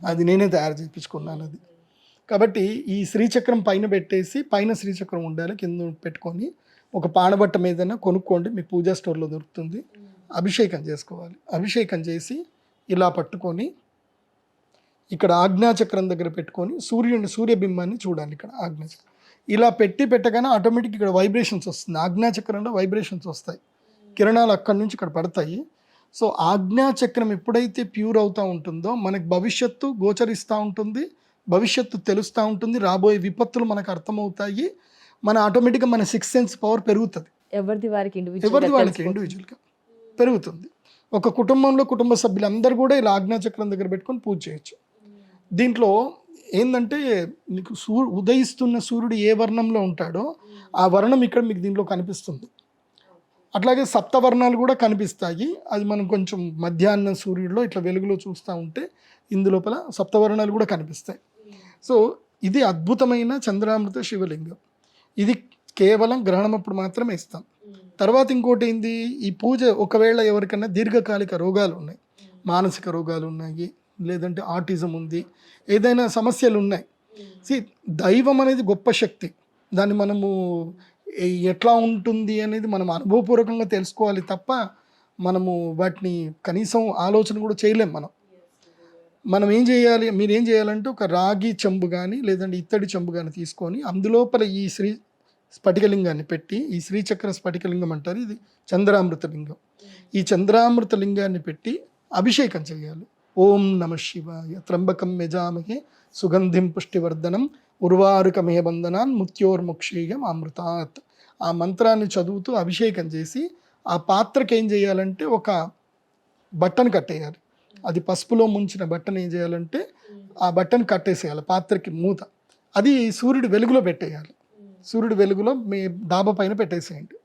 అది నేనే తయారు చేయించుకున్నాను అది. కాబట్టి ఈ శ్రీచక్రం పైన పెట్టేసి, పైన శ్రీచక్రం ఉండాలి, కింద పెట్టుకొని ఒక పానబట్ట మీదనే కొనుక్కోండి, మీ పూజా స్టోర్లో దొరుకుతుంది. అభిషేకం చేసుకోవాలి. అభిషేకం చేసి ఇలా పట్టుకొని ఇక్కడ ఆజ్ఞాచక్రం దగ్గర పెట్టుకొని సూర్యబింబాన్ని చూడాలి. ఇక్కడ ఆజ్ఞాచక్రం ఇలా పెట్టగానే ఆటోమేటిక్ ఇక్కడ వైబ్రేషన్స్ వస్తుంది. ఆజ్ఞాచక్రంలో వైబ్రేషన్స్ వస్తాయి, కిరణాలు అక్కడి నుంచి ఇక్కడ పడతాయి. సో ఆజ్ఞాచక్రం ఎప్పుడైతే ప్యూర్ అవుతూ ఉంటుందో మనకు భవిష్యత్తు గోచరిస్తూ ఉంటుంది, భవిష్యత్తు తెలుస్తూ ఉంటుంది, రాబోయే విపత్తులు మనకు అర్థమవుతాయి. మన ఆటోమేటిక్గా మన సిక్స్ సెన్స్ పవర్ పెరుగుతుంది. ఎవరిది వాళ్ళకి ఇండివిజువల్గా పెరుగుతుంది. ఒక కుటుంబంలో కుటుంబ సభ్యులందరూ కూడా ఇలా ఆజ్ఞాచక్రం దగ్గర పెట్టుకొని పూజ చేయొచ్చు. దీంట్లో ఏంటంటే మీకు ఉదయిస్తున్న సూర్యుడు ఏ వర్ణంలో ఉంటాడో ఆ వర్ణం ఇక్కడ మీకు దీంట్లో కనిపిస్తుంది. అట్లాగే సప్తవర్ణాలు కూడా కనిపిస్తాయి. అది మనం కొంచెం మధ్యాహ్న సూర్యుడిలో ఇట్లా వెలుగులో చూస్తూ ఉంటే ఇందులోపల సప్తవర్ణాలు కూడా కనిపిస్తాయి. సో ఇది అద్భుతమైన చంద్రామృత శివలింగం. ఇది కేవలం గ్రహణం అప్పుడు మాత్రమే ఇస్తాం. తర్వాత ఇంకోటి ఏంది, ఈ పూజ ఒకవేళ ఎవరికైనా దీర్ఘకాలిక రోగాలు ఉన్నాయి, మానసిక రోగాలు ఉన్నాయి, లేదంటే ఆటిజం ఉంది, ఏదైనా సమస్యలు ఉన్నాయి. దైవం అనేది గొప్ప శక్తి. దాన్ని మనము ఎట్లా ఉంటుంది అనేది మనం అనుభవపూర్వకంగా తెలుసుకోవాలి తప్ప మనము వాటిని కనీసం ఆలోచన కూడా చేయలేం. మనం ఏం చేయాలి, మీరు ఏం చేయాలంటే ఒక రాగి చెంబు కానీ లేదంటే ఇత్తడి చెంబు కానీ తీసుకొని అందులోపల ఈ స్ఫటికలింగాన్ని పెట్టి, ఈ శ్రీచక్ర స్ఫటికలింగం అంటారు, ఇది చంద్రామృత లింగం. ఈ చంద్రామృత లింగాన్ని పెట్టి అభిషేకం చేయాలి. ఓం నమ శివాయ త్రంబకం యజామహే సుగంధిం పుష్టివర్ధనం ఉర్వారుకమే బంధనాన్ ముత్యోర్ముక్షేయం అమృతాత్. ఆ మంత్రాన్ని చదువుతూ అభిషేకం చేసి ఆ పాత్రకి ఏం చేయాలంటే ఒక బట్టను కట్టేయాలి. అది పసుపులో ముంచిన బట్టను ఏం చేయాలంటే ఆ బట్టను కట్టేసేయాలి, పాత్రకి మూత. అది సూర్యుడు వెలుగులో పెట్టేయాలి. సూర్యుడు వెలుగులో మీ డాబా పైన పెట్టేసేయండి.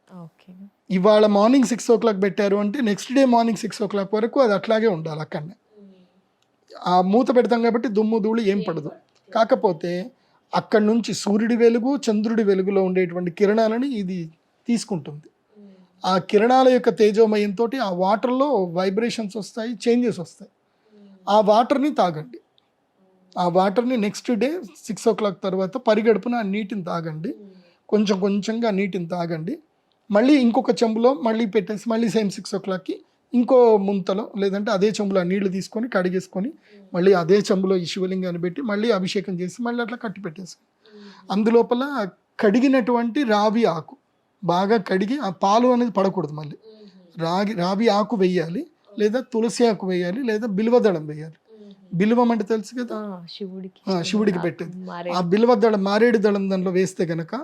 ఇవాళ మార్నింగ్ 6 o'clock పెట్టారు అంటే నెక్స్ట్ డే మార్నింగ్ 6 o'clock వరకు అది అట్లాగే ఉండాలి అక్కడనే. ఆ మూత పెడతాం కాబట్టి దుమ్ము ధూళి ఏం పడదు. కాకపోతే అక్కడి నుంచి సూర్యుడి వెలుగు చంద్రుడి వెలుగులో ఉండేటువంటి కిరణాలని ఇది తీసుకుంటుంది. ఆ కిరణాల యొక్క తేజోమయంతో ఆ వాటర్లో వైబ్రేషన్స్ వస్తాయి, చేంజెస్ వస్తాయి. ఆ వాటర్ని తాగండి. ఆ వాటర్ని నెక్స్ట్ డే 6 o'clock తర్వాత పరిగడుపున ఆ నీటిని తాగండి. కొంచెం కొంచెంగా నీటిని తాగండి. మళ్ళీ ఇంకొక చెంబులో మళ్ళీ పెట్టేసి మళ్ళీ సేమ్ 6 o'clockకి ఇంకో ముంతలో లేదంటే అదే చెంబులో ఆ నీళ్లు తీసుకొని కడిగేసుకొని మళ్ళీ అదే చెంబులో ఈ శివలింగాన్ని పెట్టి మళ్ళీ అభిషేకం చేసి మళ్ళీ అట్లా కట్టి పెట్టేసి అందులోపల కడిగినటువంటి రావి ఆకు బాగా కడిగి, ఆ పాలు అనేది పడకూడదు, మళ్ళీ రావి ఆకు వేయాలి, లేదా తులసి ఆకు వేయాలి, లేదా బిల్వదళం వేయాలి. బిల్వం అంటే తెలుసు కదా, శివుడికి పెట్టేది. ఆ బిల్వదళం మారేడు దళం దానిలో వేస్తే గనక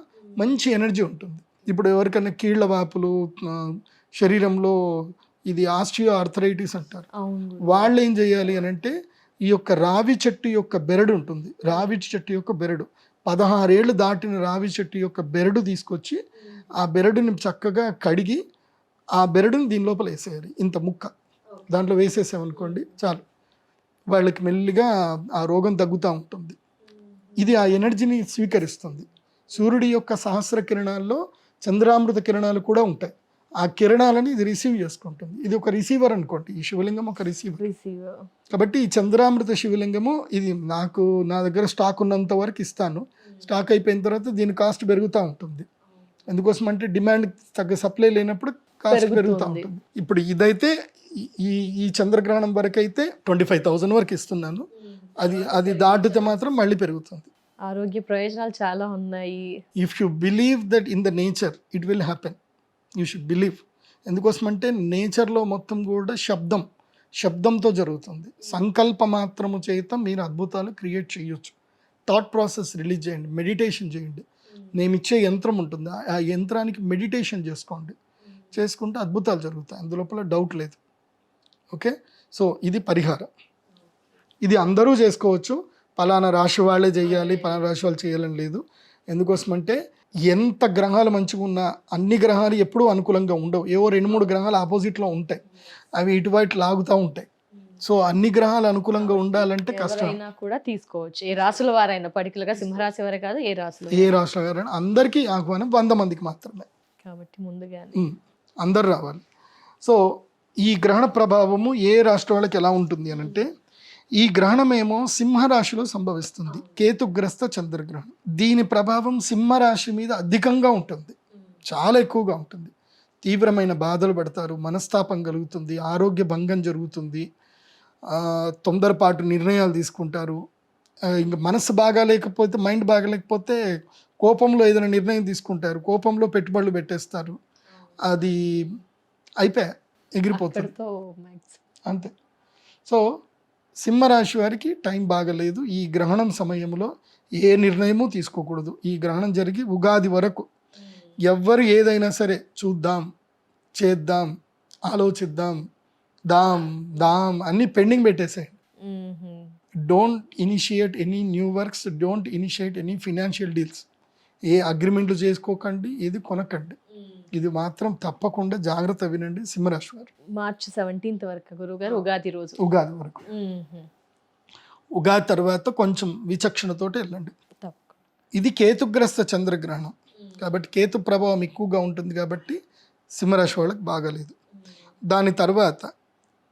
మంచి ఎనర్జీ ఉంటుంది. ఇప్పుడు ఎవరికైనా కీళ్ల వాపులు, శరీరంలో ఇది ఆస్టియో ఆర్థరైటిస్ అంటారు, వాళ్ళు ఏం చేయాలి అని అంటే ఈ యొక్క రావి చెట్టు యొక్క బెరడు ఉంటుంది, రావి చెట్టు యొక్క బెరడు 16 ఏళ్ళు దాటిన రావి చెట్టు యొక్క బెరడు తీసుకొచ్చి ఆ బెరడుని చక్కగా కడిగి ఆ బెరడుని దీని లోపల వేసేయాలి. ఇంత ముక్క దాంట్లో వేసేసామనుకోండి చాలు, వాళ్ళకి మెల్లిగా ఆ రోగం తగ్గుతూ ఉంటుంది. ఇది ఆ ఎనర్జీని స్వీకరిస్తుంది. సూర్యుడి యొక్క సహస్ర కిరణాల్లో చంద్రామృత కిరణాలు కూడా ఉంటాయి. ఆ కిరణాలని ఇది రిసీవ్ చేసుకుంటుంది. ఇది ఒక రిసీవర్ అనుకోండి, ఈ శివలింగం ఒక రిసీవర్. కాబట్టి ఈ చంద్రామృత శివలింగము ఇది నా దగ్గర స్టాక్ ఉన్నంత వరకు ఇస్తాను. స్టాక్ అయిపోయిన తర్వాత దీని కాస్ట్ పెరుగుతూ ఉంటుంది. ఎందుకోసం అంటే డిమాండ్ తగ్గ సప్లై లేనప్పుడు కాస్ట్ పెరుగుతూ ఉంటుంది. ఇప్పుడు ఇదైతే ఈ చంద్రగ్రహణం వరకు అయితే 25,000 వరకు ఇస్తున్నాను. అది దాటితే మాత్రం మళ్ళీ పెరుగుతుంది. ఆరోగ్య ప్రయోజనాలు చాలా ఉన్నాయి. If you believe that in the nature it will happen, you should believe. ఎందుకోసం అంటే నేచర్లో మొత్తం కూడా శబ్దంతో జరుగుతుంది. సంకల్ప మాత్రము చేత మీరు అద్భుతాలు క్రియేట్ చేయొచ్చు. థాట్ ప్రాసెస్ రిలీజ్ చేయండి, మెడిటేషన్ చేయండి. నేను ఇచ్చే యంత్రం ఉంటుంది, ఆ యంత్రానికి మెడిటేషన్ చేసుకోండి. చేసుకుంటే అద్భుతాలు జరుగుతాయి, అందులోపల డౌట్ లేదు. ఓకే, సో ఇది పరిహారం. ఇది అందరూ చేసుకోవచ్చు. పలానా రాశి వాళ్ళే చేయాలి, పలానా రాశి వాళ్ళు చేయాలని లేదు. ఎందుకోసమంటే ఎంత గ్రహాలు మంచిగా ఉన్నా అన్ని గ్రహాలు ఎప్పుడూ అనుకూలంగా ఉండవు. ఏవో 2-3 గ్రహాలు ఆపోజిట్లో ఉంటాయి, అవి ఇటువైటు లాగుతూ ఉంటాయి. సో అన్ని గ్రహాలు అనుకూలంగా ఉండాలంటే కష్టం. ఎవరైనా కూడా తీసుకోవచ్చు, ఏ రాసుల వారైనా, పర్టికులర్ గా సింహరాశి వారే కాదు, ఏ రాసులు. ఏ రాష్ట్ర గారైనా అందరికీ ఆహ్వానం 100 మందికి మాత్రమే. కాబట్టి ముందుగానే అందరు రావాలి. సో ఈ గ్రహణ ప్రభావము ఏ రాష్ట్ర వాళ్ళకి ఎలా ఉంటుంది అని అంటే, ఈ గ్రహణమేమో సింహరాశిలో సంభవిస్తుంది, కేతుగ్రస్త చంద్రగ్రహణం. దీని ప్రభావం సింహరాశి మీద అధికంగా ఉంటుంది, చాలా ఎక్కువగా ఉంటుంది. తీవ్రమైన బాధలు పడతారు, మనస్తాపం కలుగుతుంది, ఆరోగ్య భంగం జరుగుతుంది, తొందరపాటు నిర్ణయాలు తీసుకుంటారు. ఇంకా మనసు బాగాలేకపోతే, మైండ్ బాగాలేకపోతే కోపంలో ఏదైనా నిర్ణయం తీసుకుంటారు, కోపంలో పెట్టుబడులు పెట్టేస్తారు, అది అయిపోయా ఎగిరిపోతుంది అంతే. సో సింహరాశి వారికి టైం బాగలేదు. ఈ గ్రహణం సమయంలో ఏ నిర్ణయము తీసుకోకూడదు. ఈ గ్రహణం జరిగి ఉగాది వరకు ఎవ్వరు ఏదైనా సరే చూద్దాం, చేద్దాం, ఆలోచిద్దాం, దాం అన్నీ పెండింగ్ పెట్టేసాయి. Don't initiate any new works, don't initiate any financial deals. ఏ అగ్రిమెంట్లు చేసుకోకండి, ఏది కొనకండి. ఇది మాత్రం తప్పకుండా జాగ్రత్త వినండి సింహరాశి వారు. మార్చి 17th వరకు గురుగారు, ఉగాది రోజు. ఉగాది వరకు. ఉగాది తర్వాత కొంచెం విచక్షణతోటి వెళ్ళండి. ఇది కేతుగ్రస్త చంద్రగ్రహణం కాబట్టి కేతు ప్రభావం ఎక్కువగా ఉంటుంది కాబట్టి సింహరాశి వాళ్ళకి బాగాలేదు. దాని తర్వాత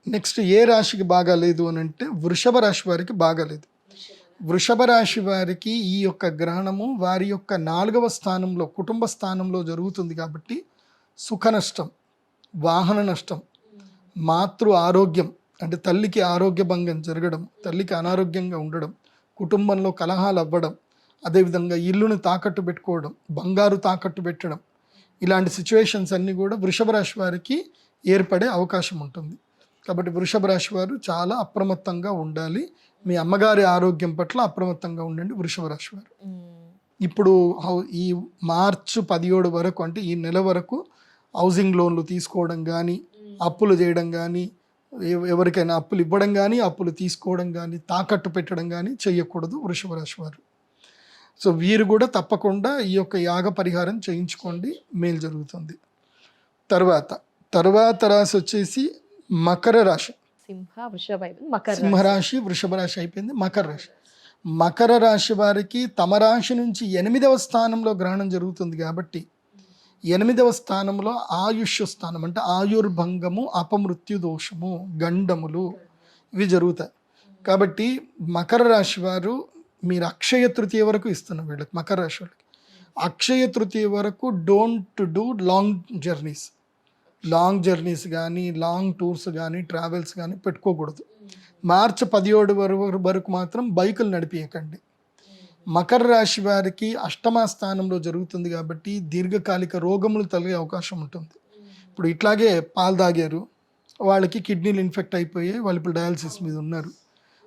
నెక్స్ట్ ఏ రాశికి బాగాలేదు అని అంటే వృషభ రాశి వారికి బాగాలేదు. వృషభ రాశి వారికి ఈ యొక్క గ్రహణము వారి యొక్క 4వ స్థానంలో, కుటుంబ స్థానంలో జరుగుతుంది కాబట్టి సుఖ నష్టం, వాహన నష్టం, మాతృ ఆరోగ్యం అంటే తల్లికి ఆరోగ్య భంగం జరగడం, తల్లికి అనారోగ్యంగా ఉండడం, కుటుంబంలో కలహాలు అవ్వడం, అదేవిధంగా ఇల్లుని తాకట్టు పెట్టుకోవడం, బంగారు తాకట్టు పెట్టడం, ఇలాంటి సిచ్యువేషన్స్ అన్నీ కూడా వృషభ రాశి వారికి ఏర్పడే అవకాశం ఉంటుంది. కాబట్టి వృషభ రాశి వారు చాలా అప్రమత్తంగా ఉండాలి. మీ అమ్మగారి ఆరోగ్యం పట్ల అప్రమత్తంగా ఉండండి వృషభ రాశి వారు. ఇప్పుడు ఈ మార్చి 17 వరకు అంటే ఈ నెల వరకు హౌసింగ్ లోన్లు తీసుకోవడం కానీ, అప్పులు చేయడం కానీ, ఎవరికైనా అప్పులు ఇవ్వడం కానీ, అప్పులు తీసుకోవడం కానీ, తాకట్టు పెట్టడం కానీ చేయకూడదు వృషభ రాశి వారు. సో వీరు కూడా తప్పకుండా ఈ యొక్క యాగ పరిహారం చేయించుకోండి, మేలు జరుగుతుంది. తర్వాత రాశి వచ్చేసి మకర రాశి. సింహరాశి, వృషభ రాశి అయిపోయింది, మకర రాశి. మకర రాశి వారికి తమ రాశి నుంచి 8వ స్థానంలో గ్రహణం జరుగుతుంది కాబట్టి 8వ స్థానంలో ఆయుష్ స్థానం అంటే ఆయుర్భంగము, అపమృత్యు దోషము, గండములు ఇవి జరుగుతాయి. కాబట్టి మకర రాశి వారు మీరు అక్షయ తృతీయ వరకు ఇస్తున్నాం వీళ్ళకి, మకర రాశి వాళ్ళకి అక్షయ తృతీయ వరకు డోంట్ డూ లాంగ్ జర్నీస్ కానీ, లాంగ్ టూర్స్ కానీ, ట్రావెల్స్ కానీ పెట్టుకోకూడదు. మార్చి 17 వరకు మాత్రం బైకులు నడిపించకండి. మకర రాశి వారికి 8వ స్థానంలో జరుగుతుంది కాబట్టి దీర్ఘకాలిక రోగములు తగిలే అవకాశం ఉంటుంది. ఇప్పుడు ఇట్లాగే పాలు తాగారు, వాళ్ళకి కిడ్నీలు ఇన్ఫెక్ట్ అయిపోయి వాళ్ళు ఇప్పుడు డయాలసిస్ మీద ఉన్నారు.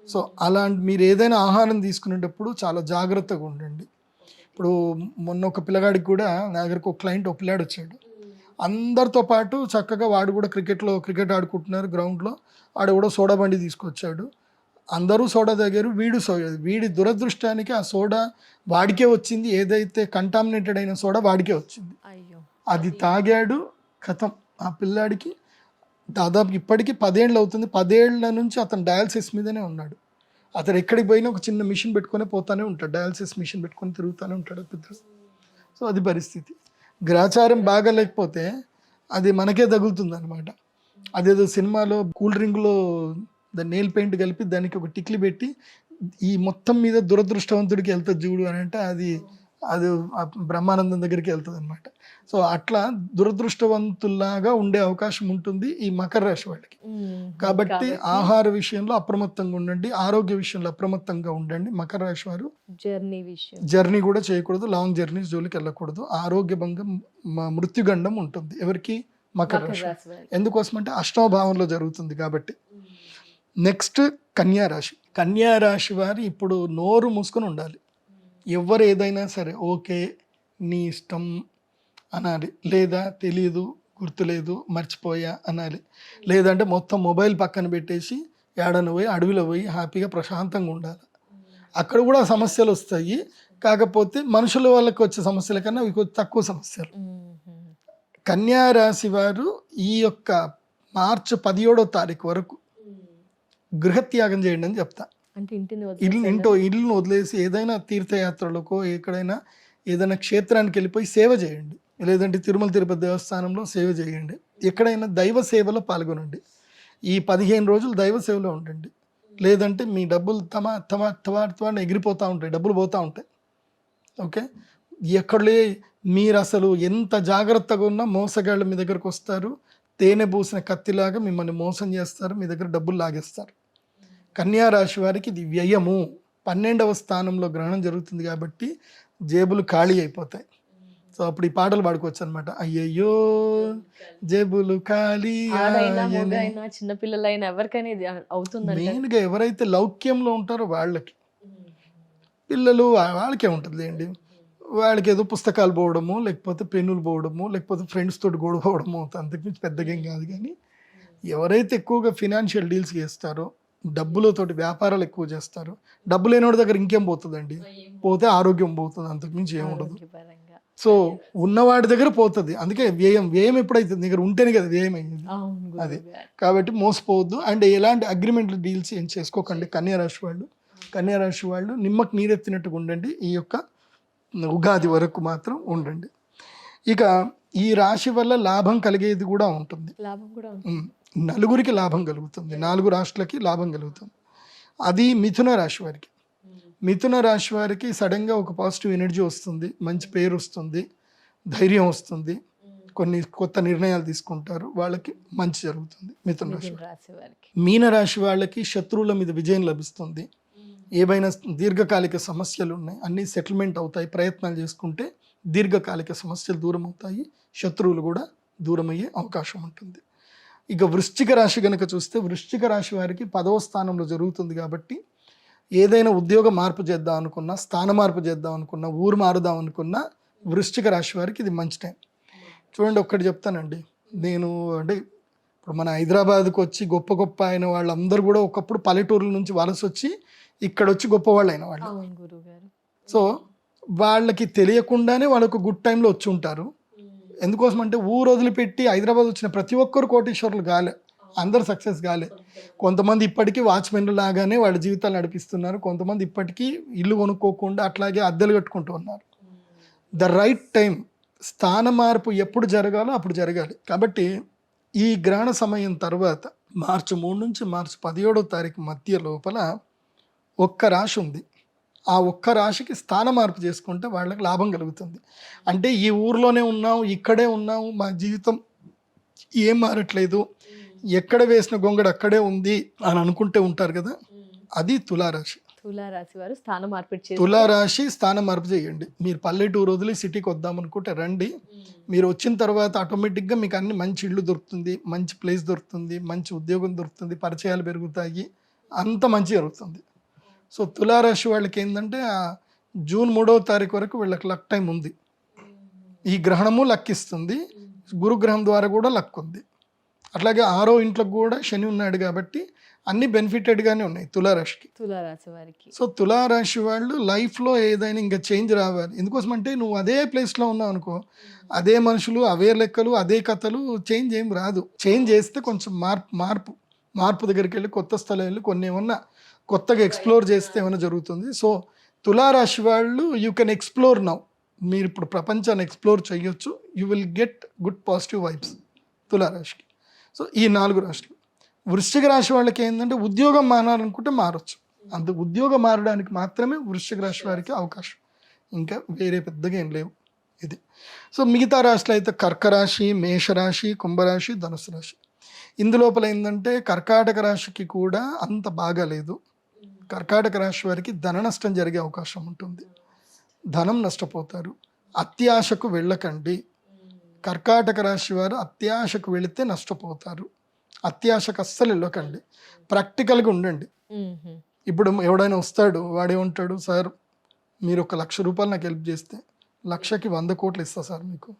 సో అలాంటి మీరు ఏదైనా ఆహారం తీసుకునేటప్పుడు చాలా జాగ్రత్తగా ఉండండి. ఇప్పుడు మొన్న ఒక పిల్లగాడికి కూడా నా దగ్గరకు ఒక క్లయింట్, ఒక పిల్లాడు వచ్చాడు. అందరితో పాటు చక్కగా వాడు కూడా క్రికెట్ ఆడుకుంటున్నారు గ్రౌండ్లో, వాడు కూడా సోడా బండి తీసుకొచ్చాడు. అందరూ సోడా తాగారు, వీడి దురదృష్టానికి ఆ సోడా వాడికే వచ్చింది. ఏదైతే కంటామినేటెడ్ అయిన సోడా వాడికే వచ్చింది. అది తాగాడు, కథం. ఆ పిల్లాడికి దాదాపు ఇప్పటికీ 10 ఏళ్ళు అవుతుంది. 10 ఏళ్ల నుంచి అతను డయాలసిస్ మీదనే ఉన్నాడు. అతను ఎక్కడికి పోయినా ఒక చిన్న మిషన్ పెట్టుకొని పోతానే ఉంటాడు, డయాలసిస్ మిషన్ పెట్టుకొని తిరుగుతూనే ఉంటాడు పెద్ద. సో అది పరిస్థితి. గ్రాచారం బాగా లేకపోతే అది మనకే తగులుతుంది అనమాట. అదేదో సినిమాలో కూల్ డ్రింక్లో దాన్ని నెయిల్ పెయింట్ కలిపి దానికి ఒక టిక్లీ పెట్టి ఈ మొత్తం మీద దురదృష్టవంతుడికి వెళ్తుంది చూడు అని అంటే అది బ్రహ్మానందం దగ్గరికి వెళ్తుంది అనమాట. సో అట్లా దురదృష్టవంతుల్లాగా ఉండే అవకాశం ఉంటుంది ఈ మకర రాశి వాళ్ళకి. కాబట్టి ఆహార విషయంలో అప్రమత్తంగా ఉండండి, ఆరోగ్య విషయంలో అప్రమత్తంగా ఉండండి. మకర రాశి వారు జర్నీ కూడా చేయకూడదు, లాంగ్ జర్నీస్ జోలికి వెళ్ళకూడదు. ఆరోగ్య భంగం, మృత్యుగండం ఉంటుంది ఎవరికి? మకర రాశి. ఎందుకోసం అంటే 8వ భావంలో జరుగుతుంది కాబట్టి. నెక్స్ట్ కన్యా రాశి వారు ఇప్పుడు నోరు మూసుకొని ఉండాలి. ఎవరు ఏదైనా సరే ఓకే, నీ ఇష్టం అనాలి, లేదా తెలీదు, గుర్తులేదు, మర్చిపోయా అనాలి. లేదంటే మొత్తం మొబైల్ పక్కన పెట్టేసి ఏడన పోయి అడవిలో పోయి హ్యాపీగా ప్రశాంతంగా ఉండాలి. అక్కడ కూడా సమస్యలు వస్తాయి, కాకపోతే మనుషుల వాళ్ళకి వచ్చే సమస్యల కన్నా ఇవి తక్కువ సమస్యలు. కన్యా రాశి వారు ఈ యొక్క మార్చి 17వ తారీఖు వరకు గృహత్యాగం చేయండి అని చెప్తా. అంటే ఇంటిని ఇల్లును వదిలేసి ఏదైనా తీర్థయాత్రలకో ఎక్కడైనా ఏదైనా క్షేత్రానికి వెళ్ళిపోయి సేవ చేయండి, లేదంటే తిరుమల తిరుపతి దేవస్థానంలో సేవ చేయండి, ఎక్కడైనా దైవ సేవలో పాల్గొనండి. ఈ 15 రోజులు దైవ సేవలో ఉండండి. లేదంటే మీ డబ్బులు తమ ఎగిరిపోతూ ఉంటాయి, డబ్బులు పోతూ ఉంటాయి. ఓకే, ఎక్కడలే మీరు అసలు ఎంత జాగ్రత్తగా ఉన్నా మోసగాళ్ళు మీ దగ్గరకు వస్తారు, తేనె పూసిన కత్తిలాగా మిమ్మల్ని మోసం చేస్తారు, మీ దగ్గర డబ్బులు లాగేస్తారు. కన్యా రాశి వారికి ఇది వ్యయము. 12వ స్థానంలో గ్రహణం జరుగుతుంది కాబట్టి జేబులు ఖాళీ అయిపోతాయి. సో అప్పుడు ఈ పాటలు పాడుకోవచ్చు అనమాట. అయ్యయ్యో జేబులు ఖాళీ. చిన్నపిల్లలైనా ఎవరికైనా ఇది అవుతుంది. మెయిన్గా ఎవరైతే లౌక్యంలో ఉంటారో వాళ్ళకి, పిల్లలు వాళ్ళకే ఉంటుంది అండి. వాళ్ళకి ఏదో పుస్తకాలు పోవడము, లేకపోతే పెన్నులు పోవడము, లేకపోతే ఫ్రెండ్స్ తోటి గొడవ పోవడము, అంతకుమించి పెద్దగా ఏం కాదు. కానీ ఎవరైతే ఎక్కువగా ఫినాన్షియల్ డీల్స్ చేస్తారో, డబ్బులతోటి వ్యాపారాలు ఎక్కువ చేస్తారు, డబ్బు లేనివాడి దగ్గర ఇంకేం పోతుందండి, పోతే ఆరోగ్యం పోతుంది, అంతకుమించి ఏముండదు. సో ఉన్నవాడి దగ్గర పోతుంది. అందుకే వ్యయం ఎప్పుడైతే దగ్గర ఉంటేనే కదా వ్యయం అయ్యింది. అది కాబట్టి మోసపోవద్దు. అండ్ ఎలాంటి అగ్రిమెంట్లు డీల్స్ ఏం చేసుకోకండి. కన్యా రాశి వాళ్ళు నిమ్మకు నీరెత్తినట్టుగా ఉండండి. ఈ యొక్క ఉగాది వరకు మాత్రం ఉండండి. ఇక ఈ రాశి వల్ల లాభం కలిగేది కూడా ఉంటుంది. నలుగురికి లాభం కలుగుతుంది, 4 రాష్ట్రాలకి లాభం కలుగుతుంది. అది మిథున రాశి వారికి. మిథున రాశి వారికి సడన్గా ఒక పాజిటివ్ ఎనర్జీ వస్తుంది, మంచి పేరు వస్తుంది, ధైర్యం వస్తుంది, కొన్ని కొత్త నిర్ణయాలు తీసుకుంటారు, వాళ్ళకి మంచి జరుగుతుంది. మిథున రాశి వారికి. మీన రాశి వాళ్ళకి శత్రువుల మీద విజయం లభిస్తుంది. ఏవైనా దీర్ఘకాలిక సమస్యలు ఉన్నాయి, అన్నీ సెటిల్మెంట్ అవుతాయి. ప్రయత్నాలు చేసుకుంటే దీర్ఘకాలిక సమస్యలు దూరం అవుతాయి, శత్రువులు కూడా దూరం అయ్యే అవకాశం ఉంటుంది. ఇక వృశ్చిక రాశి కనుక చూస్తే, వృశ్చిక రాశి వారికి 10వ స్థానంలో జరుగుతుంది కాబట్టి ఏదైనా ఉద్యోగ మార్పు చేద్దాం అనుకున్నా, స్థాన మార్పు చేద్దాం అనుకున్నా, ఊరు మారుదాం అనుకున్నా వృశ్చిక రాశి వారికి ఇది మంచి టైం. చూడండి, ఒక్కటి చెప్తానండి. నేను అంటే ఇప్పుడు మన హైదరాబాద్కి వచ్చి గొప్ప గొప్ప అయిన వాళ్ళందరూ కూడా ఒకప్పుడు పల్లెటూరుల నుంచి వలస వచ్చి ఇక్కడ వచ్చి గొప్పవాళ్ళు అయిన వాళ్ళు. సో వాళ్ళకి తెలియకుండానే వాళ్ళకు గుడ్ టైంలో వచ్చి ఉంటారు. ఎందుకోసం అంటే ఊరు వదిలిపెట్టి హైదరాబాద్ వచ్చిన ప్రతి ఒక్కరు కోటీశ్వరులు కాలే, అందరు సక్సెస్ కాలే. కొంతమంది ఇప్పటికీ వాచ్మెన్లు లాగానే వాళ్ళ జీవితాలు నడిపిస్తున్నారు, కొంతమంది ఇప్పటికీ ఇల్లు కొనుక్కోకుండా అట్లాగే అద్దెలు కట్టుకుంటూ ఉన్నారు. ద రైట్ టైం, స్థాన మార్పు ఎప్పుడు జరగాలో అప్పుడు జరగాలి. కాబట్టి ఈ గ్రహణ సమయం తర్వాత మార్చి 3 నుంచి మార్చి 17వ తారీఖు మధ్య లోపల ఒక్క రాశి ఉంది. ఆ ఒక్క రాశికి స్థాన మార్పు చేసుకుంటే వాళ్ళకి లాభం కలుగుతుంది. అంటే ఈ ఊర్లోనే ఉన్నాము, ఇక్కడే ఉన్నాము, మా జీవితం ఏం మారట్లేదు, ఎక్కడ వేసిన గొంగడు అక్కడే ఉంది అని అనుకుంటే ఉంటారు కదా, అది తులారాశి. వారు స్థాన మార్పు తులారాశి స్థాన మార్పు చేయండి. మీరు పల్లెటూరు వదిలి సిటీకి వద్దాం అనుకుంటే రండి. మీరు వచ్చిన తర్వాత ఆటోమేటిక్గా మీకు అన్ని మంచి ఇల్లు దొరుకుతుంది, మంచి ప్లేస్ దొరుకుతుంది, మంచి ఉద్యోగం దొరుకుతుంది, పరిచయాలు పెరుగుతాయి, అంత మంచి జరుగుతుంది. సో తులారాశి వాళ్ళకి ఏంటంటే జూన్ 3వ తారీఖు వరకు వీళ్ళకి లక్ టైం ఉంది. ఈ గ్రహణము లక్కిస్తుంది, గురుగ్రహం ద్వారా కూడా లక్ ఉంది. అట్లాగే 6వ ఇంట్లో కూడా శని ఉన్నాడు కాబట్టి అన్ని బెనిఫిటెడ్గానే ఉన్నాయి తులారాశి వారికి. సో తులారాశి వాళ్ళు లైఫ్లో ఏదైనా ఇంకా చేంజ్ రావాలి. ఎందుకోసం అంటే నువ్వు అదే ప్లేస్లో ఉన్నావు అనుకో, అదే మనుషులు, అవే లెక్కలు, అదే కథలు, చేంజ్ ఏం రాదు. చేంజ్ చేస్తే కొంచెం మార్పు దగ్గరికి వెళ్ళి కొత్త స్థలం వెళ్ళి కొన్ని ఏమన్నా కొత్తగా ఎక్స్ప్లోర్ చేస్తే ఏమైనా జరుగుతుంది. సో తులారాశి వాళ్ళు యూ కెన్ ఎక్స్ప్లోర్ నౌ. మీరు ఇప్పుడు ప్రపంచాన్ని ఎక్స్ప్లోర్ చేయొచ్చు. You will get good positive vibes తులారాశికి. సో ఈ 4 రాశులు. వృశ్చిక రాశి వాళ్ళకి ఏంటంటే ఉద్యోగం మారాలనుకుంటే మారచ్చు. అంత ఉద్యోగం మారడానికి మాత్రమే వృశ్చిక రాశి వారికి అవకాశం, ఇంకా వేరే పెద్దగా ఏం లేవు. ఇది. సో మిగతా రాశులు అయితే కర్కరాశి, మేషరాశి, కుంభరాశి, ధనుసు రాశి. ఇందులోపల ఏంటంటే కర్కాటక రాశికి కూడా అంత బాగాలేదు. కర్కాటక రాశి వారికి ధన నష్టం జరిగే అవకాశం ఉంటుంది, ధనం నష్టపోతారు. అత్యాశకు వెళ్ళకండి. కర్కాటక రాశి వారు అత్యాశకు వెళితే నష్టపోతారు. అత్యాశకు అస్సలు వెళ్ళకండి, ప్రాక్టికల్గా ఉండండి. ఇప్పుడు ఎవడైనా వస్తాడు, వాడేమంటాడు, సార్ మీరు 1,00,000 రూపాయలు నాకు హెల్ప్ చేస్తే 1,00,000కి 100 కోట్లు ఇస్తా సార్, మీకు